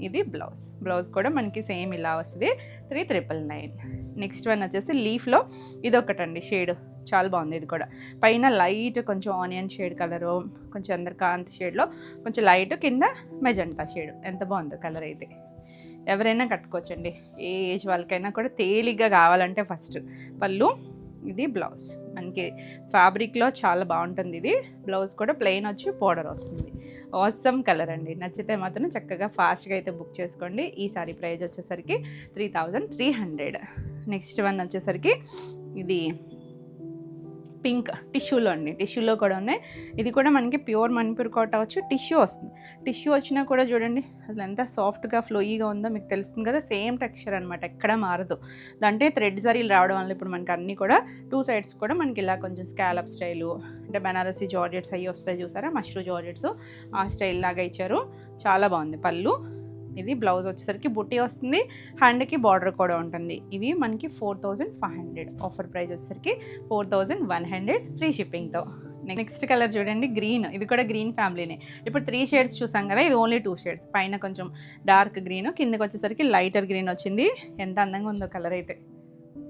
ఇది బ్లౌజ్ కూడా మనకి సేమ్ ఇలా వస్తుంది. 3999. నెక్స్ట్ వన్ వచ్చేసి లీఫ్లో ఇది ఒకటండి షేడ్, చాలా బాగుంది. ఇది కూడా పైన లైట్ కొంచెం ఆనియన్ షేడ్ కలరు, కొంచెం అందరికాంతి షేడ్లో కొంచెం లైట్, కింద మెజెంటా షేడ్. ఎంత బాగుందో కలర్ అయితే. ఎవరైనా కట్టుకోవచ్చండి, ఏ ఏజ్ వాళ్ళకైనా కూడా తేలిగ్గా కావాలంటే. ఫస్ట్ పళ్ళు, ఇది బ్లౌజ్. మనకి ఫ్యాబ్రిక్లో చాలా బాగుంటుంది. ఇది బ్లౌజ్ కూడా ప్లెయిన్ వచ్చి బోర్డర్ వస్తుంది. ఆసమ్ కలర్ అండి. నచ్చితే మాత్రం చక్కగా ఫాస్ట్గా అయితే బుక్ చేసుకోండి. ఈ సారీ ప్రైస్ వచ్చేసరికి 3300. నెక్స్ట్ వన్ వచ్చేసరికి ఇది పింక్ టిష్యూలో అండి. టిష్యూలో కూడా ఉన్నాయి. ఇది కూడా మనకి ప్యూర్ మణిపూర్ కాటన్ వచ్చి టిష్యూ వస్తుంది. టిష్యూ వచ్చినా కూడా చూడండి అసలు ఎంత సాఫ్ట్గా ఫ్లోయీగా ఉందో మీకు తెలుస్తుంది కదా. సేమ్ టెక్స్చర్ అనమాట, ఎక్కడ మారదు. అంటే థ్రెడ్ జరీలు రావడం వల్ల ఇప్పుడు మనకి అన్నీ కూడా 2 సైడ్స్ కూడా మనకి ఇలా కొంచెం స్కాలప్ స్టైలు, అంటే బనారసి జార్జెట్స్ అవి వస్తాయి చూసారా, మష్రూ జార్జెట్స్ ఆ స్టైల్ లాగా ఇచ్చారు. చాలా బాగుంది. పళ్ళు, ఇది బ్లౌజ్ వచ్చేసరికి బుట్టి వస్తుంది, హ్యాండ్కి బార్డర్ కూడా ఉంటుంది. ఇవి మనకి 4500. ఆఫర్ ప్రైస్ వచ్చేసరికి 4100 ఫ్రీ షిప్పింగ్తో. నెక్స్ట్ కలర్ చూడండి గ్రీన్. ఇది కూడా గ్రీన్ ఫ్యామిలీనే. ఇప్పుడు 3 షేడ్స్ చూసాం కదా, ఇది ఓన్లీ 2 షేడ్స్. పైన కొంచెం డార్క్ గ్రీన్, కిందకి వచ్చేసరికి లైటర్ గ్రీన్ వచ్చింది. ఎంత అందంగా ఉందో కలర్ అయితే.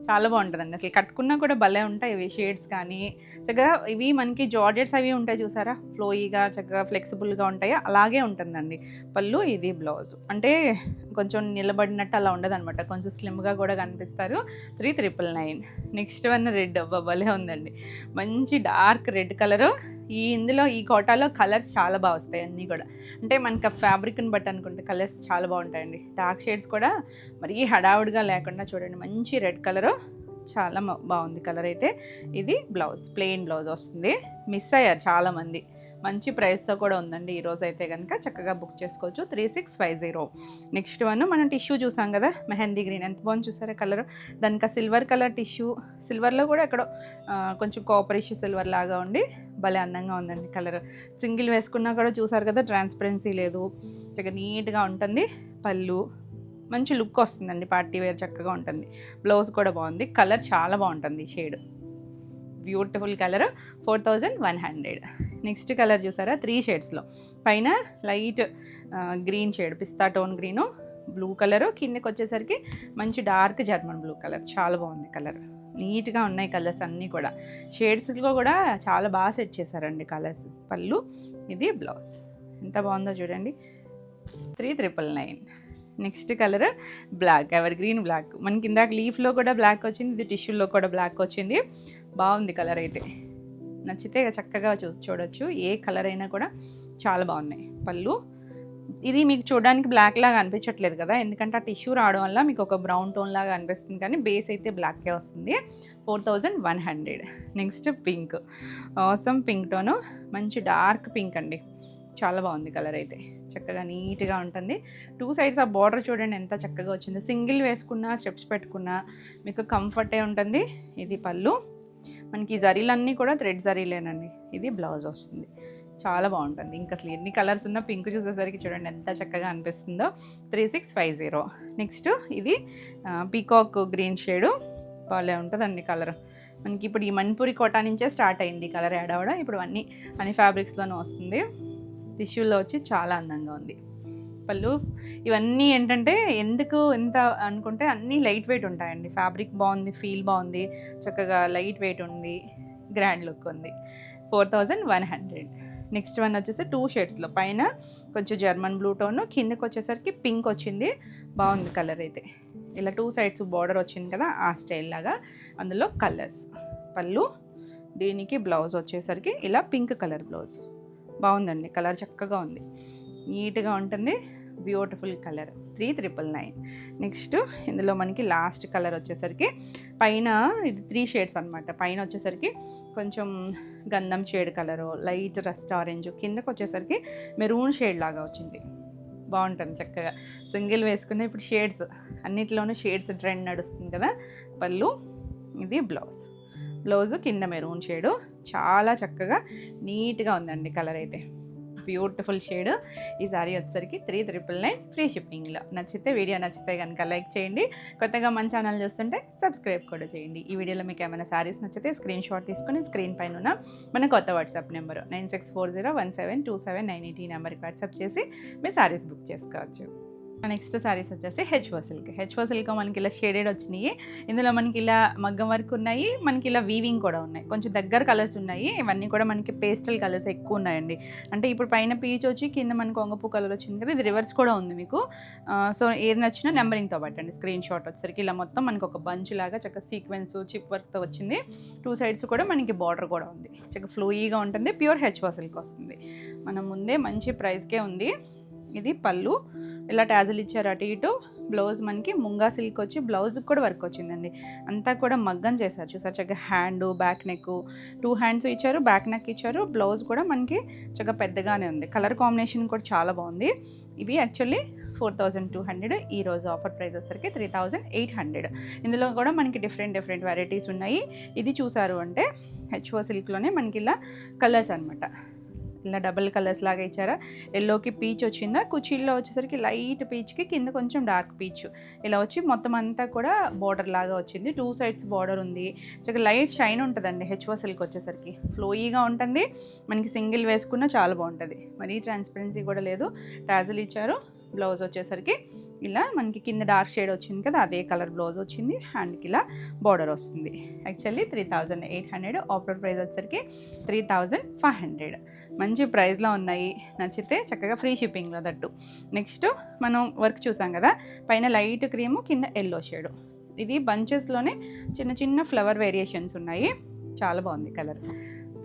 చాలా బాగుంటుందండి. అసలు కట్టుకున్నా కూడా భలే ఉంటాయి ఇవి షేడ్స్ కానీ. చక్కగా ఇవి మనకి జార్జెట్స్ అవి ఉంటాయి చూసారా, ఫ్లోయిగా చక్కగా ఫ్లెక్సిబుల్గా ఉంటాయి, అలాగే ఉంటుందండి. పళ్ళు, ఇది బ్లౌజ్. అంటే కొంచెం నిలబడినట్టు అలా ఉండదు అనమాట, కొంచెం స్లిమ్గా కూడా కనిపిస్తారు. 3999. Next one red. భలే ఉందండి, మంచి డార్క్ రెడ్ కలరు. ఇందులో ఈ కోటాలో కలర్స్ చాలా బాగా వస్తాయి అన్నీ కూడా. అంటే మనకి ఆ ఫ్యాబ్రిక్ని బట్టి అనుకుంటే కలర్స్ చాలా బాగుంటాయండి. డార్క్ షేడ్స్ కూడా మరీ హడావుడిగా లేకుండా చూడండి, మంచి రెడ్ కలరు. చాలా బాగుంది కలర్ అయితే. ఇది బ్లౌజ్, ప్లెయిన్ బ్లౌజ్ వస్తుంది. మిస్ అయ్యారు చాలామంది. మంచి ప్రైస్తో కూడా ఉందండి. ఈరోజు అయితే కనుక చక్కగా బుక్ చేసుకోవచ్చు. 3650. నెక్స్ట్ వన్ మనం టిష్యూ చూసాం కదా, మెహందీ గ్రీన్. ఎంత బాగుంది చూసారా కలర్. దానికి సిల్వర్ కలర్ టిష్యూ, సిల్వర్లో కూడా ఎక్కడో కొంచెం కాపరిష్ సిల్వర్ లాగా ఉండి భలే అందంగా ఉందండి కలర్. సింగిల్ వేసుకున్నా కూడా చూసారు కదా, ట్రాన్స్పరెన్సీ లేదు, చక్కగా నీట్గా ఉంటుంది. పళ్ళు, మంచి లుక్ వస్తుందండి, పార్టీ వేర్ చక్కగా ఉంటుంది. బ్లౌజ్ కూడా బాగుంది. కలర్ చాలా బాగుంటుంది shade, beautiful colour. 4100. Next colour చూసారా, 3 షేడ్స్లో. పైన లైట్ గ్రీన్ షేడ్, పిస్తా టోన్ గ్రీను, బ్లూ కలరు, కిందకి వచ్చేసరికి మంచి డార్క్ జర్మన్ బ్లూ కలర్. చాలా బాగుంది కలర్. నీట్గా ఉన్నాయి కలర్స్ అన్నీ కూడా. షేడ్స్లో కూడా చాలా బాగా సెట్ చేశారండి కలర్స్. పళ్ళు, ఇది బ్లౌజ్. ఎంత బాగుందో చూడండి. 3999. Next colour black, evergreen black. మనకి ఇందాక లీఫ్లో కూడా బ్లాక్ వచ్చింది, ఇది టిష్యూలో కూడా బ్లాక్ వచ్చింది. బాగుంది కలర్ అయితే. నచ్చితే చక్కగా చూడొచ్చు. ఏ కలర్ అయినా కూడా చాలా బాగున్నాయి. పళ్ళు, ఇది మీకు చూడడానికి బ్లాక్ లాగా అనిపించట్లేదు కదా, ఎందుకంటే ఆ టిష్యూ రావడం వల్ల మీకు ఒక బ్రౌన్ టోన్ లాగా అనిపిస్తుంది, కానీ బేస్ అయితే బ్లాక్కే వస్తుంది. 4100. Next pink, awesome pink tone, మంచి డార్క్ పింక్ అండి. చాలా బాగుంది కలర్ అయితే. చక్కగా నీట్గా ఉంటుంది. 2 సైడ్స్ ఆ బార్డర్ చూడండి ఎంత చక్కగా వచ్చింది. సింగిల్ వేసుకున్నా, స్టెప్స్ పెట్టుకున్నా మీకు కంఫర్టే ఉంటుంది. ఇది పళ్ళు. మనకి ఈ జరీలన్నీ కూడా థ్రెడ్ జరీలేనండి. ఇది బ్లౌజ్ వస్తుంది. చాలా బాగుంటుంది. ఇంకా అసలు ఎన్ని కలర్స్ ఉన్నా పింక్ చూసేసరికి చూడండి ఎంత చక్కగా అనిపిస్తుందో. 3650. నెక్స్ట్ ఇది పీకాక్ గ్రీన్ షేడు. భలే ఉంటుందండి కలర్. మనకి ఇప్పుడు ఈ మణిపూరి కోటా నుంచే స్టార్ట్ అయింది కలర్ యాడ్ అవ్వడం. ఇప్పుడు అన్ని ఫ్యాబ్రిక్స్లోనూ వస్తుంది. టిష్యూలో వచ్చి చాలా అందంగా ఉంది. పళ్ళు ఇవన్నీ ఏంటంటే ఎందుకు ఎంత అనుకుంటే అన్నీ లైట్ వెయిట్ ఉంటాయండి. ఫ్యాబ్రిక్ బాగుంది, ఫీల్ బాగుంది, చక్కగా లైట్ వెయిట్ ఉంది, గ్రాండ్ లుక్ ఉంది. 4100. నెక్స్ట్ వన్ వచ్చేసి 2 షేడ్స్లో. పైన కొంచెం జర్మన్ బ్లూ టోన్, కిందకి వచ్చేసరికి పింక్ వచ్చింది. బాగుంది కలర్ అయితే. ఇలా 2 సైడ్స్ బార్డర్ వచ్చింది కదా, ఆ స్టైల్ లాగా. అందులో కలర్స్. పళ్ళు, దీనికి బ్లౌజ్ వచ్చేసరికి ఇలా పింక్ కలర్ బ్లౌజ్. బాగుందండి కలర్, చక్కగా ఉంది, నీట్గా ఉంటుంది. Beautiful colour 3999. నెక్స్ట్ ఇందులో మనకి లాస్ట్ కలర్ వచ్చేసరికి పైన ఇది 3 షేడ్స్ అనమాట. పైన వచ్చేసరికి కొంచెం గంధం shade colour, light rust orange, కిందకు వచ్చేసరికి మెరూన్ షేడ్ లాగా వచ్చింది. బాగుంటుంది చక్కగా సింగిల్ వేసుకునే. ఇప్పుడు షేడ్స్ అన్నిట్లోనూ షేడ్స్ ట్రెండ్ నడుస్తుంది కదా. పళ్ళు, ఇది బ్లౌజ్ కింద మెరూన్ షేడు. చాలా చక్కగా నీట్గా ఉందండి కలర్ అయితే. Beautiful shade. ఈ సారీ వచ్చేసరికి 3999 ఫ్రీ షిప్పింగ్లో. వీడియో నచ్చితే కనుక లైక్ చేయండి. కొత్తగా మన ఛానల్ చూస్తుంటే సబ్స్క్రైబ్ కూడా చేయండి. ఈ వీడియోలో మీకు ఏమైనా సారీస్ నచ్చితే స్క్రీన్ షాట్ తీసుకొని స్క్రీన్ పైన ఉన్న మన కొత్త వాట్సాప్ నెంబరు 9640172798 ఈ నెంబర్కి వాట్సాప్ చేసి మీ సారీస్ బుక్ చేసుకోవచ్చు. నెక్స్ట్ సారీస్ వచ్చేసి హెచ్ఓ సిల్క్ మనకి ఇలా షేడెడ్ వచ్చినాయి. ఇందులో మనకి ఇలా మగ్గం వర్క్ ఉన్నాయి, మనకి ఇలా వీవింగ్ కూడా ఉన్నాయి. కొంచెం దగ్గర కలర్స్ ఉన్నాయి. ఇవన్నీ కూడా మనకి పేస్టల్ కలర్స్ ఎక్కువ ఉన్నాయండి. అంటే ఇప్పుడు పైన పీచ్ వచ్చి కింద మనకు వంగపూ కలర్ వచ్చింది కదా, ఇది రివర్స్ కూడా ఉంది మీకు. సో ఏది నచ్చినా నెంబరింగ్తో పట్టండి. స్క్రీన్ షాట్ వచ్చేసరికి ఇలా మొత్తం మనకు ఒక బంచ్ లాగా చక్కగా సీక్వెన్స్ చిప్ వర్క్తో వచ్చింది. 2 సైడ్స్ కూడా మనకి బార్డర్ కూడా ఉంది. చక్కగా ఫ్లోయీగా ఉంటుంది. ప్యూర్ హెచ్ఓ సిల్క్ వస్తుంది. మనం ముందే మంచి ప్రైస్కే ఉంది. ఇది పళ్ళు, ఇలా టాజిల్ ఇచ్చారు అటు ఇటు. బ్లౌజ్ మనకి ముంగా సిల్క్ వచ్చి బ్లౌజ్కి కూడా వర్క్ వచ్చిందండి. అంతా కూడా మగ్గం చేశారు. చూసారు చక్కగా హ్యాండ్, బ్యాక్ నెక్, 2 హ్యాండ్స్ ఇచ్చారు, బ్యాక్ నెక్ ఇచ్చారు. బ్లౌజ్ కూడా మనకి చక్కగా పెద్దగానే ఉంది. కలర్ కాంబినేషన్ కూడా చాలా బాగుంది. ఇవి యాక్చువల్లీ 4200. ఈరోజు ఆఫర్ ప్రైస్ వచ్చేసరికి 3800. ఇందులో కూడా మనకి డిఫరెంట్ వెరైటీస్ ఉన్నాయి. ఇది చూసారు అంటే హెచ్ఓ సిల్క్లోనే మనకి ఇలా కలర్స్ అనమాట. ఇలా డబుల్ కలర్స్ లాగా ఇచ్చారా. ఎల్లోకి పీచ్ వచ్చిందా, కుచీల్లో వచ్చేసరికి లైట్ పీచ్కి కింద కొంచెం డార్క్ పీచ్ ఇలా వచ్చి మొత్తం అంతా కూడా బార్డర్ లాగా వచ్చింది. 2 సైడ్స్ బార్డర్ ఉంది. చక్కగా లైట్ షైన్ ఉంటుందండి. హెచ్ఓ సిల్క్ వచ్చేసరికి ఫ్లోయీగా ఉంటుంది. మనకి సింగిల్ వేసుకున్నా చాలా బాగుంటుంది. మరీ ట్రాన్స్పరెన్సీ కూడా లేదు. టాజిల్ ఇచ్చారు. బ్లౌజ్ వచ్చేసరికి ఇలా మనకి కింద డార్క్ షేడ్ వచ్చింది కదా, అదే కలర్ బ్లౌజ్ వచ్చింది. హ్యాండ్కి ఇలా బార్డర్ వస్తుంది. యాక్చువల్లీ 3800. ఆఫర్ ప్రైస్ వచ్చేసరికి 3500. మంచి ప్రైస్లో ఉన్నాయి. నచ్చితే చక్కగా ఫ్రీ షిప్పింగ్లో దట్టు. నెక్స్ట్ మనం వర్క్ చూసాం కదా, పైన లైట్ క్రీము, కింద ఎల్లో షేడు. ఇది బంచెస్లోనే చిన్న ఫ్లవర్ వేరియేషన్స్ ఉన్నాయి. చాలా బాగుంది కలర్.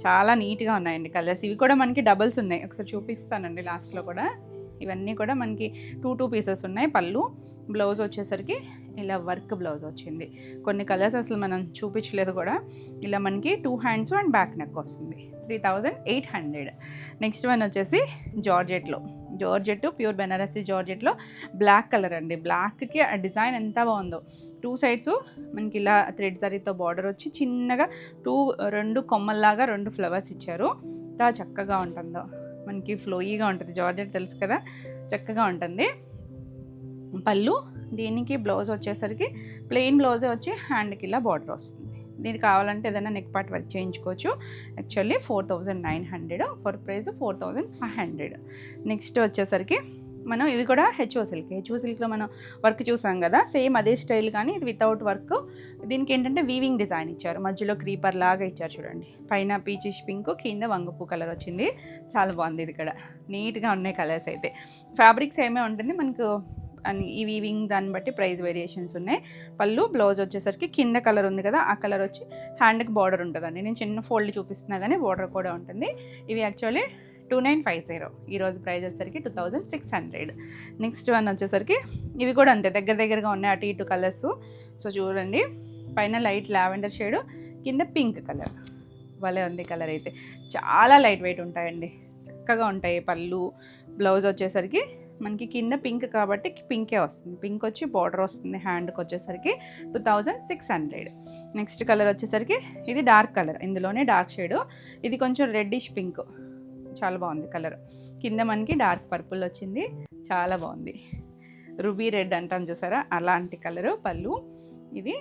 చాలా నీట్గా ఉన్నాయండి కలర్స్. ఇవి కూడా మనకి డబల్స్ ఉన్నాయి. ఒకసారి చూపిస్తానండి లాస్ట్లో కూడా. ఇవన్నీ కూడా మనకి 2 పీసెస్ ఉన్నాయి. పళ్ళు, బ్లౌజ్ వచ్చేసరికి ఇలా వర్క్ బ్లౌజ్ వచ్చింది. కొన్ని కలర్స్ అసలు మనం చూపించలేదు కూడా. ఇలా మనకి 2 హ్యాండ్స్ అండ్ బ్యాక్ నెక్ వస్తుంది. 3800. నెక్స్ట్ వన్ వచ్చేసి జార్జెట్ ప్యూర్ బెనారసీ జార్జెట్లో బ్లాక్ కలర్ అండి. బ్లాక్కి ఆ డిజైన్ ఎంత బాగుందో. 2 సైడ్స్ మనకి ఇలా థ్రెడ్ జరీతో బార్డర్ వచ్చి చిన్నగా 2 కొమ్మల్లాగా 2 ఫ్లవర్స్ ఇచ్చారు. ఎంత చక్కగా ఉంటుందో. మనకి ఫ్లోయీగా ఉంటుంది. జార్జెట్ తెలుసు కదా, చక్కగా ఉంటుంది. పళ్ళు, దీనికి బ్లౌజ్ వచ్చేసరికి ప్లెయిన్ బ్లౌజే వచ్చి హ్యాండ్కి ఇలా బార్డర్ వస్తుంది. దీనికి కావాలంటే ఏదైనా నెక్ పార్ట్ వర్క్ చేయించుకోవచ్చు. యాక్చువల్లీ 4900. For price 4500. నెక్స్ట్ వచ్చేసరికి మనం ఇవి కూడా హెచ్ఓ సిల్క్లో మనం వర్క్ చూసాం కదా, సేమ్ అదే స్టైల్ కానీ ఇది వితౌట్ వర్క్. దీనికి ఏంటంటే వీవింగ్ డిజైన్ ఇచ్చారు. మధ్యలో క్రీపర్ లాగా ఇచ్చారు చూడండి. పైన పీచిష్ పింక్, కింద వంగపూ కలర్ వచ్చింది. చాలా బాగుంది. ఇది కూడా నీట్గా ఉన్నాయి కలర్స్ అయితే. ఫ్యాబ్రిక్ సేమే ఉంటుంది మనకు. ఈ వీవింగ్ దాన్ని బట్టి ప్రైస్ వేరియేషన్స్ ఉన్నాయి. పళ్ళు, బ్లౌజ్ వచ్చేసరికి కింద కలర్ ఉంది కదా, ఆ కలర్ వచ్చి హ్యాండ్కి బార్డర్ ఉంటుందండి. నేను చిన్న ఫోల్డ్ చూపిస్తున్నా కానీ బార్డర్ కూడా ఉంటుంది. ఇవి యాక్చువల్లీ 2950. ఈరోజు ప్రైస్ వచ్చేసరికి 2600. నెక్స్ట్ వన్ వచ్చేసరికి ఇవి కూడా అంతే దగ్గరగా ఉన్నాయి. అటు ఇటు కలర్స్. సో చూడండి, పైన లైట్ లావెండర్ షేడు, కింద పింక్ కలర్. భలే ఉంది కలర్ అయితే. చాలా లైట్ వెయిట్ ఉంటాయండి, చక్కగా ఉంటాయి. పళ్ళు, బ్లౌజ్ వచ్చేసరికి మనకి కింద పింక్ కాబట్టి పింకే వస్తుంది. పింక్ వచ్చి బార్డర్ వస్తుంది. హ్యాండ్కి వచ్చేసరికి 2600. నెక్స్ట్ కలర్ వచ్చేసరికి ఇది డార్క్ కలర్. ఇందులోనే డార్క్ షేడు. ఇది కొంచెం రెడ్డిష్ పింక్. చాలా బాగుంది కలర్. కింద మనకి డార్క్ పర్పుల్ వచ్చింది. చాలా బాగుంది. రూబీ రెడ్ అంటాం చూసారా, అలాంటి కలరు. పళ్ళు, ఇది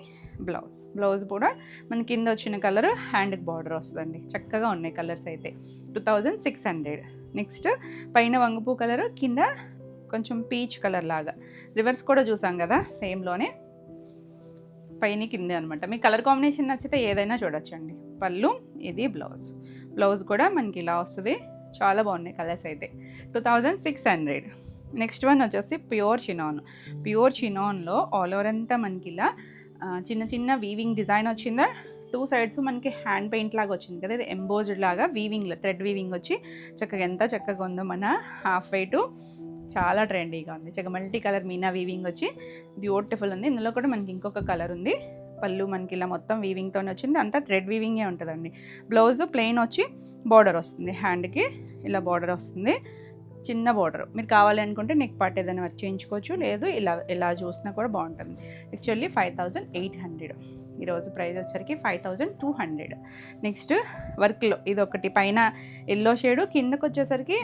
బ్లౌజ్ కూడా మన కింద వచ్చిన కలర్ హ్యాండ్కి బార్డర్ వస్తుందండి. చక్కగా ఉన్నాయి కలర్స్ అయితే. 2600. నెక్స్ట్ పైన వంగపూ కలరు, కింద కొంచెం పీచ్ కలర్ లాగా. రివర్స్ కూడా చూసాం కదా సేమ్లోనే, పైన కింద అనమాట. మీ కలర్ కాంబినేషన్ నచ్చితే ఏదైనా చూడొచ్చండి. పళ్ళు, ఇది బ్లౌజ్ కూడా మనకి ఇలా వస్తుంది. చాలా బాగున్నాయి కలర్స్ అయితే. 2600. నెక్స్ట్ వన్ వచ్చేసి ప్యూర్ చినాన్లో ఆల్ ఓవర్ అంతా మనకి ఇలా చిన్న వీవింగ్ డిజైన్ వచ్చిందా. 2 సైడ్స్ మనకి హ్యాండ్ పెయింట్ లాగా వచ్చింది కదా, ఇది ఎంబోజ్డ్ లాగా వీవింగ్లో థ్రెడ్ వీవింగ్ వచ్చి చక్కగా ఎంత చక్కగా ఉందో. మన హాఫ్ వైటు చాలా ట్రెండీగా ఉంది. చక్కగా మల్టీ కలర్ మీనా వీవింగ్ వచ్చి బ్యూటిఫుల్ ఉంది. ఇందులో కూడా మనకి ఇంకొక కలర్ ఉంది. పళ్ళు మనకి ఇలా మొత్తం వీవింగ్తోనే వచ్చింది. అంతా థ్రెడ్ వీవింగే ఉంటుందండి. బ్లౌజ్ ప్లెయిన్ వచ్చి బార్డర్ వస్తుంది. హ్యాండ్కి ఇలా బార్డర్ వస్తుంది, చిన్న బార్డర్. మీరు కావాలి అనుకుంటే నెక్ పార్ట్ ఏదైనా వర్క్ చేయించుకోవచ్చు, లేదు ఇలా చూసినా కూడా బాగుంటుంది. యాక్చువల్లీ 5800. ఈరోజు ప్రైస్ వచ్చేసరికి 5200. నెక్స్ట్ వర్క్లో ఇది ఒకటి, పైన ఎల్లో షేడు, కిందకు వచ్చేసరికి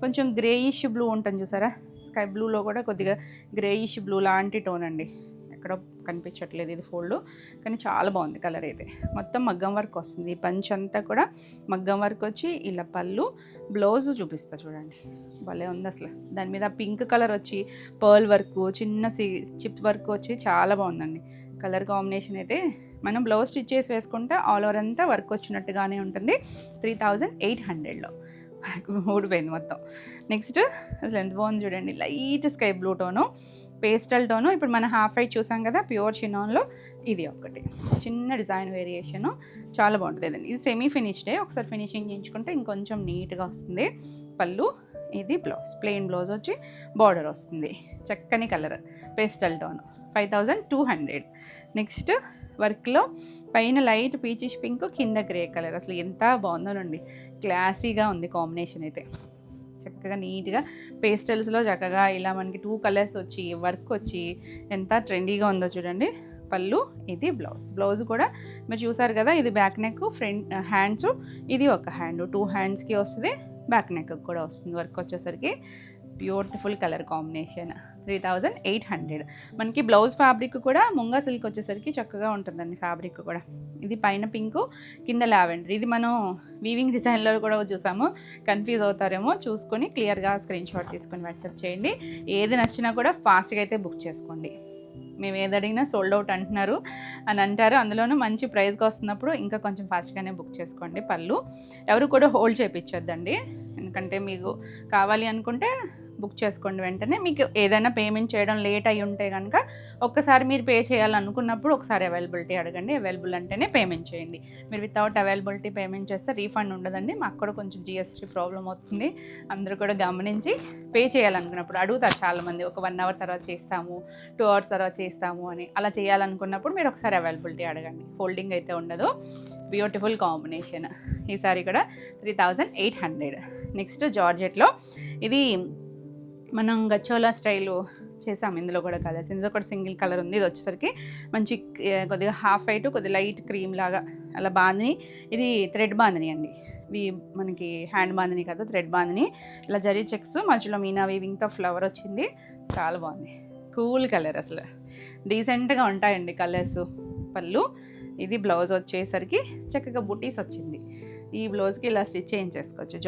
కొంచెం గ్రేయిష్ బ్లూ ఉంటుంది చూసారా, స్కై బ్లూలో కూడా కొద్దిగా గ్రేయిష్ బ్లూ లాంటి టోన్ అండి. ఎక్కడ కనిపించట్లేదు ఇది ఫోల్డ్, కానీ చాలా బాగుంది కలర్ అయితే. మొత్తం మగ్గం వర్క్ వస్తుంది. ఈ పంచ్ అంతా కూడా మగ్గం వర్క్ వచ్చి ఇలా పళ్ళు, బ్లౌజ్ చూపిస్తా చూడండి, భలే ఉంది అసలు. దాని మీద పింక్ కలర్ వచ్చి పర్ల్ వర్క్, చిన్న చిప్ వర్క్ వచ్చి చాలా బాగుందండి. కలర్ కాంబినేషన్ అయితే మనం బ్లౌజ్ స్టిచ్ చేసి వేసుకుంటే ఆల్ ఓవర్ అంతా వర్క్ వచ్చినట్టుగానే ఉంటుంది. 3800లో ఊడిపోయింది మొత్తం. నెక్స్ట్ అసలు ఎంత బాగుంది చూడండి, light sky blue tone, pastel tone. ఇప్పుడు మన హాఫ్ వైట్ చూసాం కదా ప్యూర్ చినాన్లో, ఇది ఒకటి చిన్న డిజైన్ వేరియేషను, చాలా బాగుంటుంది. ఇది సెమీ ఫినిష్డే, ఒకసారి ఫినిషింగ్ చేయించుకుంటే ఇంకొంచెం నీట్గా వస్తుంది. పళ్ళు, ఇది బ్లౌజ్, ప్లెయిన్ బ్లౌజ్ వచ్చి బార్డర్ వస్తుంది. చక్కని కలర్ పేస్టల్ టోను, 5200. నెక్స్ట్ వర్క్లో పైన లైట్ పీచిష్ పింక్, కింద గ్రే కలర్. అసలు ఎంత బాగుందోనండి, క్లాసీగా ఉంది కాంబినేషన్ అయితే. చక్కగా నీట్గా పేస్టల్స్లో చక్కగా ఇలా మనకి 2 కలర్స్ వచ్చి వర్క్ వచ్చి ఎంత ట్రెండీగా ఉందో చూడండి. పళ్ళు, ఇది బ్లౌజ్ కూడా మీరు చూసారు కదా, ఇది బ్యాక్ నెక్, ఫ్రంట్ హ్యాండ్స్, ఇది ఒక హ్యాండ్, 2 హ్యాండ్స్కి వస్తుంది, బ్యాక్ నెక్ కూడా వస్తుంది. వర్క్ వచ్చేసరికి బ్యూటిఫుల్ కలర్ కాంబినేషన్. 3800. మనకి బ్లౌజ్ ఫ్యాబ్రిక్ కూడా ముంగా సిల్క్ వచ్చేసరికి చక్కగా ఉంటుందండి ఫ్యాబ్రిక్ కూడా. ఇది పైన పింకు, కింద లావెండర్. ఇది మనం వీవింగ్ డిజైన్లో కూడా చూసాము, కన్ఫ్యూజ్ అవుతారేమో, చూసుకొని క్లియర్గా స్క్రీన్ షాట్ తీసుకొని వాట్సాప్ చేయండి. ఏది నచ్చినా కూడా ఫాస్ట్గా అయితే బుక్ చేసుకోండి. మేము ఏది అడిగినా సోల్డ్ అవుట్ అంటున్నారు అని అంటారు, అందులోనూ మంచి ప్రైస్కి వస్తున్నప్పుడు ఇంకా కొంచెం ఫాస్ట్గానే బుక్ చేసుకోండి. పళ్ళు ఎవరు కూడా హోల్డ్ చేయించొద్దండి, ఎందుకంటే మీకు కావాలి అనుకుంటే బుక్ చేసుకోండి వెంటనే. మీకు ఏదైనా పేమెంట్ చేయడం లేట్ అయ్యి ఉంటే కనుక ఒక్కసారి మీరు పే చేయాలనుకున్నప్పుడు ఒకసారి అవైలబిలిటీ అడగండి, అవైలబుల్ అంటేనే పేమెంట్ చేయండి. మీరు వితౌట్ అవైలబిలిటీ పేమెంట్ చేస్తే రీఫండ్ ఉండదండి. మాకు కూడా కొంచెం జిఎస్టీ ప్రాబ్లం అవుతుంది, అందరూ కూడా గమనించి పే చేయాలనుకున్నప్పుడు అడుగుతారు చాలామంది, ఒక 1 అవర్ తర్వాత చేస్తాము, 2 అవర్స్ తర్వాత చేస్తాము అని. అలా చేయాలనుకున్నప్పుడు మీరు ఒకసారి అవైలబిలిటీ అడగండి, హోల్డింగ్ అయితే ఉండదు. Beautiful combination. ఈసారి కూడా 3800. నెక్స్ట్ జార్జెట్లో, ఇది మనం గచ్చోలా స్టైలు చేసాము, ఇందులో కూడా కలర్స్. ఇందులో కూడా సింగిల్ కలర్ ఉంది. ఇది వచ్చేసరికి మంచి కొద్దిగా హాఫ్ వైట్, కొద్దిగా లైట్ క్రీమ్ లాగా అలా బాందిని. ఇది థ్రెడ్ బాందిని అండి, ఇవి మనకి హ్యాండ్ బాందిని కాదు, థ్రెడ్ బాందిని. ఇలా జరీ చెక్స్, మధ్యలో మీనా వీవింగ్తో ఫ్లవర్ వచ్చింది, చాలా బాగుంది. కూల్ కలర్, అసలు డీసెంట్గా ఉంటాయండి కలర్స్. పళ్ళు, ఇది బ్లౌజ్ వచ్చేసరికి చక్కగా బుటీస్ వచ్చింది. ఈ బ్లౌజ్కి ఇలా స్టిచ్ చేయించేసుకోవచ్చు.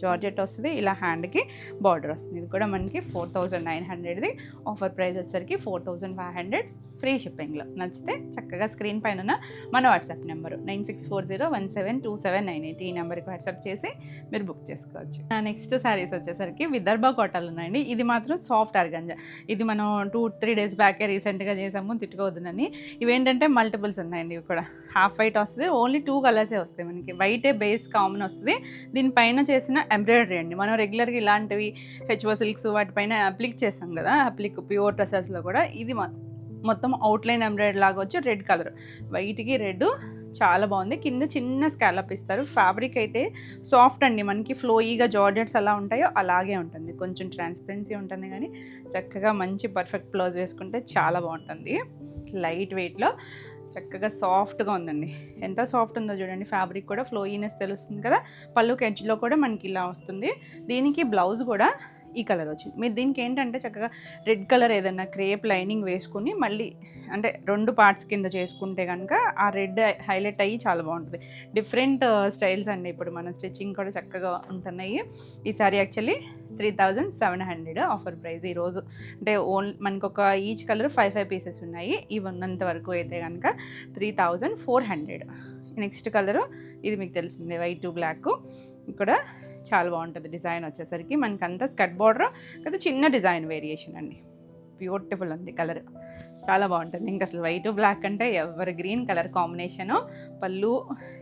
జార్జెట్ వస్తుంది, ఇలా హ్యాండ్కి బార్డర్ వస్తుంది. ఇది కూడా మనకి 4900ది. ఆఫర్ ప్రైస్ వచ్చేసరికి 4500, ఫ్రీ షిప్పింగ్లో. నచ్చితే చక్కగా స్క్రీన్ పైన ఉన్న మన వాట్సాప్ నెంబరు 9640172798, ఈ నెంబర్కి వాట్సాప్ చేసి మీరు బుక్ చేసుకోవచ్చు. నెక్స్ట్ శారీస్ వచ్చేసరికి విదర్భ కోటాలు ఉన్నాయండి. ఇది మాత్రం సాఫ్ట్ ఆర్గంజా. ఇది మనం 2-3 డేస్ బ్యాకే రీసెంట్గా చేసాము, తిట్టుకోవద్దునని. ఇవేంటంటే మల్టిపుల్స్ ఉన్నాయండి. ఇవి కూడా హాఫ్ వైట్ వస్తుంది, ఓన్లీ 2 కలర్సే వస్తాయి మనకి. వైటే బేస్ కామన్ వస్తుంది, దీనిపైన చేసిన ఎంబ్రాయిడరీ అండి. మనం రెగ్యులర్గా ఇలాంటివి హెచ్ఓ సిల్క్స్ వాటిపైన అప్లిక్ చేసాం కదా, అప్లిక్ ప్యూర్ డ్రెస్సెస్లో కూడా ఇది మొత్తం అవుట్లైన్ ఎంబ్రాయిడరీ లాగా వచ్చి రెడ్ కలర్, వైట్కి రెడ్, చాలా బాగుంది. కింద చిన్న స్కాలప్ ఇస్తారు. ఫ్యాబ్రిక్ అయితే సాఫ్ట్ అండి, మనకి ఫ్లోయీగా జార్జెట్స్ ఎలా ఉంటాయో అలాగే ఉంటుంది. కొంచెం ట్రాన్స్పరెన్సీ ఉంటుంది, కానీ చక్కగా మంచి పర్ఫెక్ట్ బ్లౌజ్ వేసుకుంటే చాలా బాగుంటుంది. లైట్ వెయిట్లో చక్కగా సాఫ్ట్గా ఉందండి. ఎంత సాఫ్ట్ ఉందో చూడండి. ఫ్యాబ్రిక్ కూడా ఫ్లోయీనెస్ తెలుస్తుంది కదా. పళ్ళుకి ఎడ్జ్లో కూడా మనకి ఇలా వస్తుంది. దీనికి బ్లౌజ్ కూడా ఈ కలర్ వచ్చింది. మీరు దీనికి ఏంటంటే చక్కగా రెడ్ కలర్ ఏదన్నా క్రేప్ లైనింగ్ వేసుకుని మళ్ళీ అంటే 2 పార్ట్స్ కింద చేసుకుంటే కనుక ఆ రెడ్ హైలైట్ అయ్యి చాలా బాగుంటుంది. డిఫరెంట్ స్టైల్స్ అండి, ఇప్పుడు మన స్టిచ్చింగ్ కూడా చక్కగా ఉంటున్నాయి. ఈ సారీ యాక్చువల్లీ 3700 ఆఫర్ ప్రైస్ ఈరోజు. అంటే మనకు ఒక ఈచ్ కలర్ 5 పీసెస్ ఉన్నాయి. ఇవి ఉన్నంత వరకు అయితే కనుక 3400. నెక్స్ట్ కలరు ఇది మీకు తెలిసిందే, వైట్ బ్లాక్. ఇక్కడ చాలా బాగుంటుంది డిజైన్ వచ్చేసరికి. మనకంతా స్కర్ట్ బార్డర్ కదా, చిన్న డిజైన్ వేరియేషన్ అండి. బ్యూటిఫుల్ ఉంది కలర్, చాలా బాగుంటుంది. ఇంకా అసలు వైట్ బ్లాక్ అంటే ఎవర్ గ్రీన్ కలర్ కాంబినేషను. పళ్ళు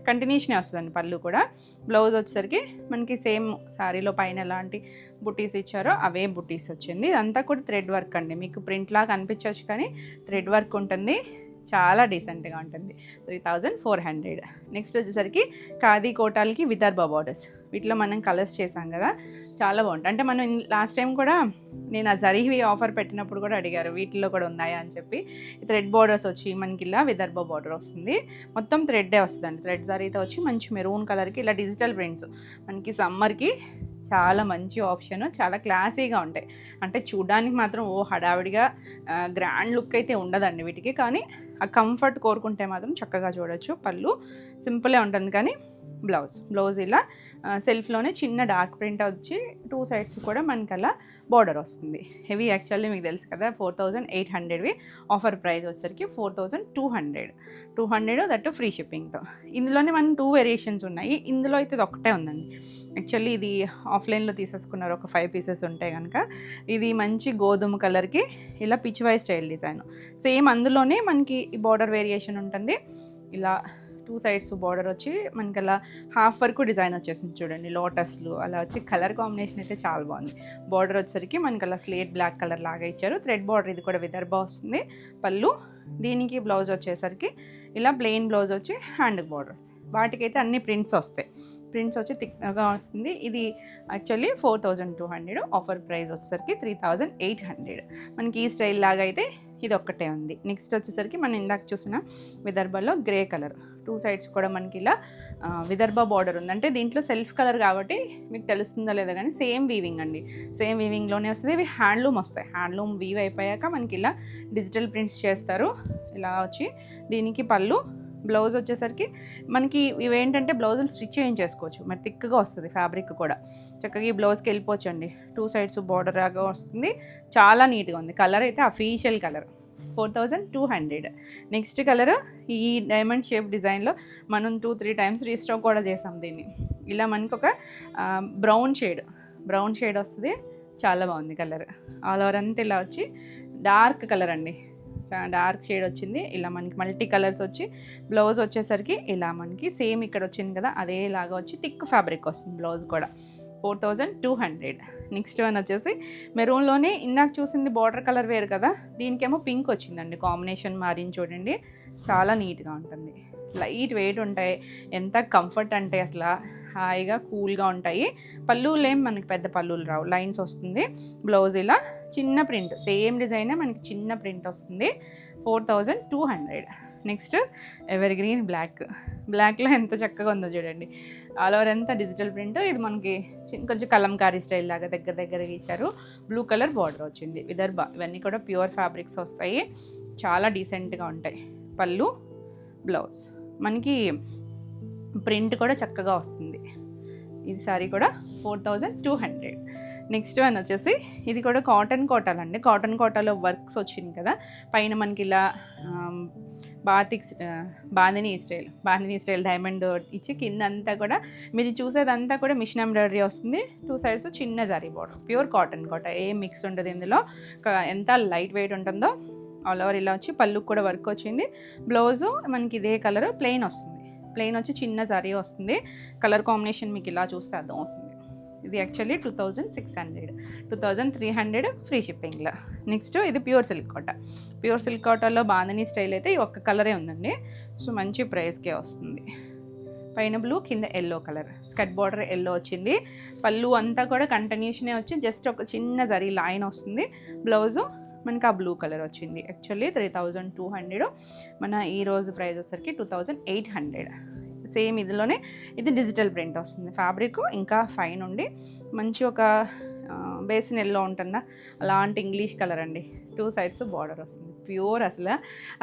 కంటిన్యూషనే వస్తుందండి. పళ్ళు కూడా బ్లౌజ్ వచ్చేసరికి మనకి సేమ్ శారీలో పైన ఎలాంటి బుటీస్ ఇచ్చారో అవే బుటీస్ వచ్చింది. ఇదంతా కూడా థ్రెడ్ వర్క్ అండి. మీకు ప్రింట్ లాగా అనిపించవచ్చు కానీ థ్రెడ్ వర్క్ ఉంటుంది, చాలా డీసెంట్గా ఉంటుంది. 3400. నెక్స్ట్ వచ్చేసరికి ఖాదీ కోటాలకి విదర్భ బార్డర్స్. వీటిలో మనం కలర్స్ చేసాం కదా, చాలా బాగుంటుంది. అంటే మనం లాస్ట్ టైం కూడా నేను ఆ జరీవి ఆఫర్ పెట్టినప్పుడు కూడా అడిగారు వీటిల్లో కూడా ఉన్నాయా అని చెప్పి. థ్రెడ్ బార్డర్స్ వచ్చి మనకి ఇలా విదర్భ బార్డర్ వస్తుంది, మొత్తం థ్రెడ్డే వస్తుందండి. థ్రెడ్ జరీతో వచ్చి మంచి మెరూన్ కలర్కి ఇలా డిజిటల్ ప్రింట్స్ మనకి సమ్మర్కి చాలా మంచి ఆప్షన్, చాలా క్లాసీగా ఉంటాయి. అంటే చూడడానికి మాత్రం హడావిడిగా గ్రాండ్ లుక్ అయితే ఉండదండి వీటికి, కానీ ఆ కంఫర్ట్ కోరుకుంటే మాత్రం చక్కగా చూడొచ్చు. పళ్ళు సింపులే ఉంటుంది కానీ బ్లౌజ్ ఇలా సెల్ఫ్లోనే చిన్న డార్క్ ప్రింట్ వచ్చి 2 సైడ్స్ కూడా మనకి అలా బార్డర్ వస్తుంది. హెవీ యాక్చువల్లీ మీకు తెలుసు కదా 4800వి, ఆఫర్ ప్రైస్ వచ్చేసరికి 4200 దట్ ఫ్రీ షిప్పింగ్తో. ఇందులోనే మనం 2 వేరియేషన్స్ ఉన్నాయి. ఇందులో అయితే ఇది ఒకటే ఉందండి. యాక్చువల్లీ ఇది ఆఫ్లైన్లో తీసేసుకున్నారు ఒక 5 పీసెస్ ఉంటాయి కనుక. ఇది మంచి గోధుమ కలర్కి ఇలా పిచ్వై స్టైల్ డిజైన్, సేమ్ అందులోనే మనకి ఈ బార్డర్ వేరియేషన్ ఉంటుంది. ఇలా 2 సైడ్స్ బార్డర్ వచ్చి మనకి అలా హాఫ్ వరకు డిజైన్ వచ్చేసింది చూడండి, లోటస్లు అలా వచ్చి కలర్ కాంబినేషన్ అయితే చాలా బాగుంది. బార్డర్ వచ్చేసరికి మనకి అలా స్లేట్ బ్లాక్ కలర్ లాగా ఇచ్చారు. థ్రెడ్ బార్డర్, ఇది కూడా విదర్భ వస్తుంది. పళ్ళు, దీనికి బ్లౌజ్ వచ్చేసరికి ఇలా ప్లెయిన్ బ్లౌజ్ వచ్చి హ్యాండ్ బార్డర్ వస్తుంది. వాటికైతే అన్ని ప్రింట్స్ వస్తాయి, ప్రింట్స్ వచ్చి థిక్గా వస్తుంది. ఇది యాక్చువల్లీ 4200, ఆఫర్ ప్రైస్ వచ్చేసరికి 3800. మనకి ఈ స్టైల్ లాగా అయితే ఇది ఒక్కటే ఉంది. నెక్స్ట్ వచ్చేసరికి మనం ఇందాక చూసిన విదర్భలో గ్రే కలర్, 2 సైడ్స్ కూడా మనకి ఇలా విదర్భ బార్డర్ ఉంది. అంటే దీంట్లో సెల్ఫ్ కలర్ కాబట్టి మీకు తెలుస్తుందో లేదో కానీ సేమ్ వీవింగ్ అండి, సేమ్ వీవింగ్లోనే వస్తుంది. ఇవి హ్యాండ్లూమ్ వస్తాయి. హ్యాండ్లూమ్ వీవ్ అయిపోయాక మనకి ఇలా డిజిటల్ ప్రింట్స్ చేస్తారు. ఇలా వచ్చి దీనికి పళ్ళు, బ్లౌజ్ వచ్చేసరికి మనకి ఇవేంటంటే బ్లౌజులు స్టిచ్ చేయించేసుకోవచ్చు, మరి థిక్గా వస్తుంది ఫ్యాబ్రిక్ కూడా. చక్కగా ఈ బ్లౌజ్కి వెళ్ళిపోవచ్చు అండి. 2 సైడ్స్ బార్డర్ లాగా వస్తుంది, చాలా నీట్గా ఉంది. కలర్ అయితే అఫీషియల్ కలర్ 4200. నెక్స్ట్ కలర్ ఈ డైమండ్ షేప్ డిజైన్లో మనం 2-3 టైమ్స్ రీస్టాక్ కూడా చేసాం దీన్ని. ఇలా మనకి ఒక బ్రౌన్ షేడ్ వస్తుంది, చాలా బాగుంది కలర్. ఆల్ ఓవర్ అంతా ఇలా వచ్చి డార్క్ కలర్ అండి, డార్క్ షేడ్ వచ్చింది. ఇలా మనకి మల్టీ కలర్స్ వచ్చి బ్లౌజ్ వచ్చేసరికి ఇలా మనకి సేమ్ ఇక్కడ వచ్చింది కదా అదేలాగా వచ్చి థిక్ ఫ్యాబ్రిక్ వస్తుంది. బ్లౌజ్ కూడా 4200. నెక్స్ట్ వన్ వచ్చేసి మెరూన్లోనే ఇందాక చూసింది బార్డర్ కలర్ వేరు కదా, దీనికేమో పింక్ వచ్చిందండి. కాంబినేషన్ మారింది చూడండి, చాలా నీట్గా ఉంటుంది. లైట్ వెయిట్ ఉంటాయి, ఎంత కంఫర్ట్ అంటే అసలు హాయిగా కూల్గా ఉంటాయి. పళ్ళులు ఏం మనకి పెద్ద పళ్ళులు రావు, లైన్స్ వస్తుంది. బ్లౌజ్ ఇలా చిన్న ప్రింట్, సేమ్ డిజైనే మనకి చిన్న ప్రింట్ వస్తుంది. 4200. నెక్స్ట్ ఎవర్ గ్రీన్ బ్లాక్లో ఎంత చక్కగా ఉందో చూడండి, ఆల్ ఓవర్ ఎంత డిజిటల్ ప్రింట్. ఇది మనకి కొంచెం కలంకారీ స్టైల్ లాగా దగ్గరగా ఇచ్చారు. బ్లూ కలర్ బార్డర్ వచ్చింది. విదర్భ, ఇవన్నీ కూడా ప్యూర్ ఫ్యాబ్రిక్స్ వస్తాయి, చాలా డీసెంట్గా ఉంటాయి. పళ్ళు, బ్లౌజ్ మనకి ప్రింట్ కూడా చక్కగా వస్తుంది. ఇది సారీ కూడా 4200. నెక్స్ట్ వన్ వచ్చేసి ఇది కూడా కాటన్ కోటాలండి. కాటన్ కోటాలో వర్క్స్ వచ్చింది కదా, పైన మనకి ఇలా బాందినీ స్టైల్ డైమండ్ ఇచ్చి కింద అంతా కూడా మీరు చూసేదంతా కూడా మిషన్ ఎంబ్రాయిడరీ వస్తుంది. 2 సైడ్స్ చిన్న జరీ బార్డర్, ప్యూర్ కాటన్ కోట, ఏం మిక్స్ ఉండదు ఇందులో. ఎంత లైట్ వెయిట్ ఉంటుందో. ఆల్ ఓవర్ ఇలా వచ్చి పళ్ళుకి కూడా వర్క్ వచ్చింది. బ్లౌజు మనకి ఇదే కలర్ ప్లెయిన్ వస్తుంది, ప్లెయిన్ వచ్చి చిన్న జరీ వస్తుంది. కలర్ కాంబినేషన్ మీకు ఇలా చూస్తే అర్థం అవుతుంది. ఇది యాక్చువల్లీ 2600, 2300 ఫ్రీ షిప్పింగ్లో. నెక్స్ట్ ఇది ప్యూర్ సిల్క్ కోటాలో బాందినీ స్టైల్ అయితే ఈ ఒక్క కలరే ఉందండి. సో మంచి ప్రైస్కే వస్తుంది. పైన బ్లూ, కింద yellow colour, skirt border yellow వచ్చింది. పళ్ళు అంతా కూడా కంటిన్యూషనే వచ్చి జస్ట్ ఒక చిన్న జరీ లైన్ వస్తుంది. బ్లౌజు మనకి ఆ బ్లూ కలర్ వచ్చింది. యాక్చువల్లీ 3200, మన ఈరోజు ప్రైస్ వచ్చేసరికి 2800. సేమ్ ఇదిలోనే ఇది డిజిటల్ ప్రింట్ వస్తుంది. ఫ్యాబ్రిక్ ఇంకా ఫైన్ ఉండి మంచి ఒక బేసిన్ ఎల్లో ఉంటుందా అలాంటి ఇంగ్లీష్ కలర్ అండి. 2 సైడ్స్ బార్డర్ వస్తుంది, ప్యూర్. అసలు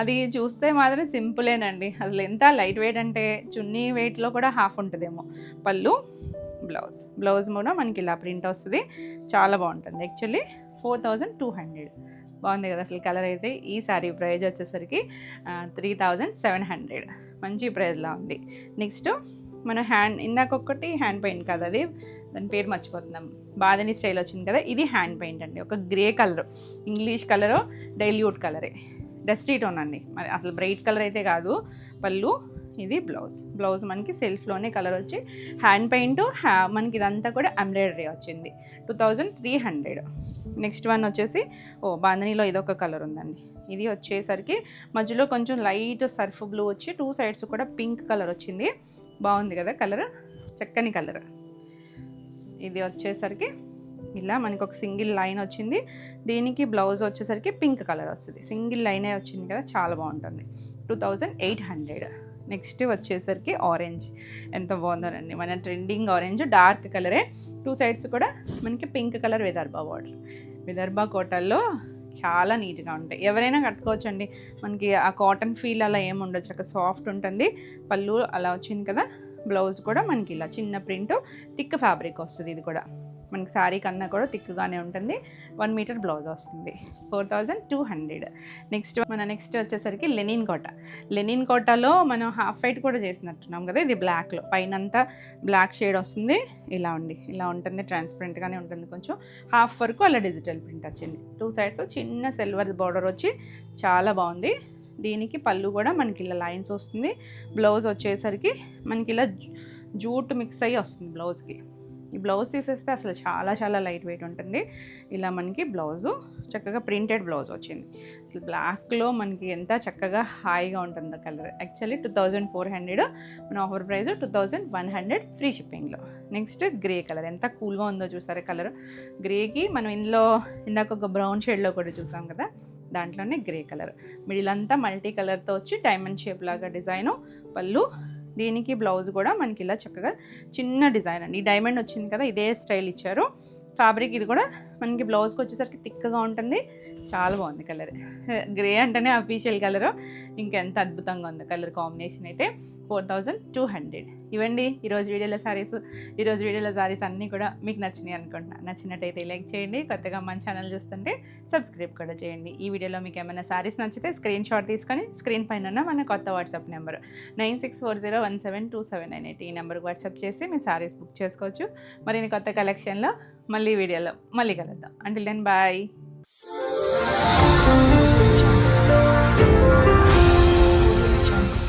అది చూస్తే మాత్రం సింపులేనండి, అసలు ఎంత లైట్ వెయిట్ అంటే చున్నీ వెయిట్లో కూడా హాఫ్ ఉంటుందేమో. పళ్ళు, బ్లౌజ్ కూడా మనకి ఇలా ప్రింట్ వస్తుంది, చాలా బాగుంటుంది. యాక్చువల్లీ 4200. బాగుంది కదా అసలు కలర్ అయితే. ఈ శారీ ప్రైస్ వచ్చేసరికి 3700, మంచి ప్రైస్లా ఉంది. నెక్స్ట్ మన ఇందాక ఒకటి హ్యాండ్ పెయింట్ కదా, అది దాని పేరు మర్చిపోతున్నాం, బాదని స్టైల్ వచ్చింది కదా, ఇది హ్యాండ్ పెయింట్ అండి. ఒక grey colour, English colour, dilute కలరే, డస్టీ టోన్ అండి, మరి అసలు బ్రైట్ కలర్ అయితే కాదు. పళ్ళు, ఇది బ్లౌజ్ మనకి సెల్ఫ్లోనే కలర్ వచ్చి హ్యాండ్ పెయింట్, మనకి ఇదంతా కూడా ఎంబ్రాయిడరీ వచ్చింది. 2300. నెక్స్ట్ వన్ వచ్చేసి బాంధనీలో ఇదొక కలర్ ఉందండి. ఇది వచ్చేసరికి మధ్యలో కొంచెం లైట్ సర్ఫ్ బ్లూ వచ్చి 2 సైడ్స్ కూడా పింక్ కలర్ వచ్చింది. బాగుంది కదా కలర్, చక్కని కలర్. ఇది వచ్చేసరికి ఇలా మనకు ఒక సింగిల్ లైన్ వచ్చింది. దీనికి బ్లౌజ్ వచ్చేసరికి పింక్ కలర్ వస్తుంది. సింగిల్ లైనే వచ్చింది కదా, చాలా బాగుంటుంది. 2800. నెక్స్ట్ వచ్చేసరికి ఆరెంజ్, ఎంత బాగుందోనండి, మన ట్రెండింగ్ ఆరెంజ్, డార్క్ కలరే, 2 సైడ్స్ కూడా మనకి pink colour Vidarbha border. Vidarbha కోటల్లో చాలా నీట్గా ఉంటాయి, ఎవరైనా కట్టుకోవచ్చండి. మనకి ఆ కాటన్ ఫీల్ అలా ఏమి ఉండదు, చక్కగా సాఫ్ట్ ఉంటుంది. పళ్ళు అలా వచ్చింది కదా, బ్లౌజ్ కూడా మనకి ఇలా చిన్న ప్రింట్, థిక్ ఫ్యాబ్రిక్ వస్తుంది. ఇది కూడా మనకి శారీ కన్నా కూడా థిక్గానే ఉంటుంది. 1 మీటర్ బ్లౌజ్ వస్తుంది. 4200. నెక్స్ట్ వచ్చేసరికి లెనిన్ కోటాలో మనం హాఫ్ వైట్ కూడా చేసినట్టున్నాం కదా, ఇది బ్లాక్లో పైనంతా బ్లాక్ షేడ్ వస్తుంది. ఇలా ఉంటుంది, ట్రాన్స్పరెంట్గానే ఉంటుంది. కొంచెం హాఫ్ వరకు అలా డిజిటల్ ప్రింట్ వచ్చింది. 2 సైడ్స్ చిన్న సిల్వర్ బార్డర్ వచ్చి చాలా బాగుంది. దీనికి పళ్ళు కూడా మనకి ఇలా లైన్స్ వస్తుంది. బ్లౌజ్ వచ్చేసరికి మనకి ఇలా జూట్ మిక్స్ అయ్యి వస్తుంది బ్లౌజ్కి. ఈ బ్లౌజ్ తీసేస్తే అసలు చాలా చాలా లైట్ వెయిట్ ఉంటుంది. ఇలా మనకి బ్లౌజు చక్కగా ప్రింటెడ్ బ్లౌజ్ వచ్చింది. అసలు బ్లాక్లో మనకి ఎంత చక్కగా హాయిగా ఉంటుంది కలర్. యాక్చువల్లీ 2400, మన ఆఫర్ ప్రైస్ 2100 ఫ్రీ షిప్పింగ్లో. నెక్స్ట్ గ్రే కలర్, ఎంత కూల్గా ఉందో చూసారా కలర్. గ్రేకి మనం ఇందులో ఇందాక ఒక బ్రౌన్ షేడ్లో కూడా చూసాం కదా, దాంట్లోనే గ్రే కలర్. మిడిల్ అంతా మల్టీ కలర్తో వచ్చి డైమండ్ షేప్ లాగా డిజైను. పళ్ళు, దీనికి బ్లౌజ్ కూడా మనకి ఇలా చక్కగా చిన్న డిజైన్ అండి. ఈ డైమండ్ వచ్చింది కదా, ఇదే స్టైల్ ఇచ్చారు. ఫ్యాబ్రిక్ ఇది కూడా మనకి బ్లౌజ్కి వచ్చేసరికి థిక్గా ఉంటుంది. చాలా బాగుంది కలర్. గ్రే అంటేనే అఫీషియల్ కలరు, ఇంకెంత అద్భుతంగా ఉంది కలర్ కాంబినేషన్ అయితే. 4200. ఇవ్వండి ఈరోజు వీడియోలో సారీస్ అన్నీ కూడా మీకు నచ్చినాయి అనుకుంటున్నాను. నచ్చినట్టయితే లైక్ చేయండి, కొత్తగా మన ఛానల్ చూస్తుంటే సబ్స్క్రైబ్ కూడా చేయండి. ఈ వీడియోలో మీకు ఏమైనా సారీస్ నచ్చితే స్క్రీన్ షాట్ తీసుకొని స్క్రీన్ పైన మన కొత్త వాట్సాప్ నెంబర్ 9640172798 ఈ నెంబర్కి వాట్సాప్ చేసి మీ సారీస్ బుక్ చేసుకోవచ్చు. మరిన్ని కొత్త కలెక్షన్లో మళ్ళీ వీడియోలో మళ్ళీ కలుద్దాం. Until then bye.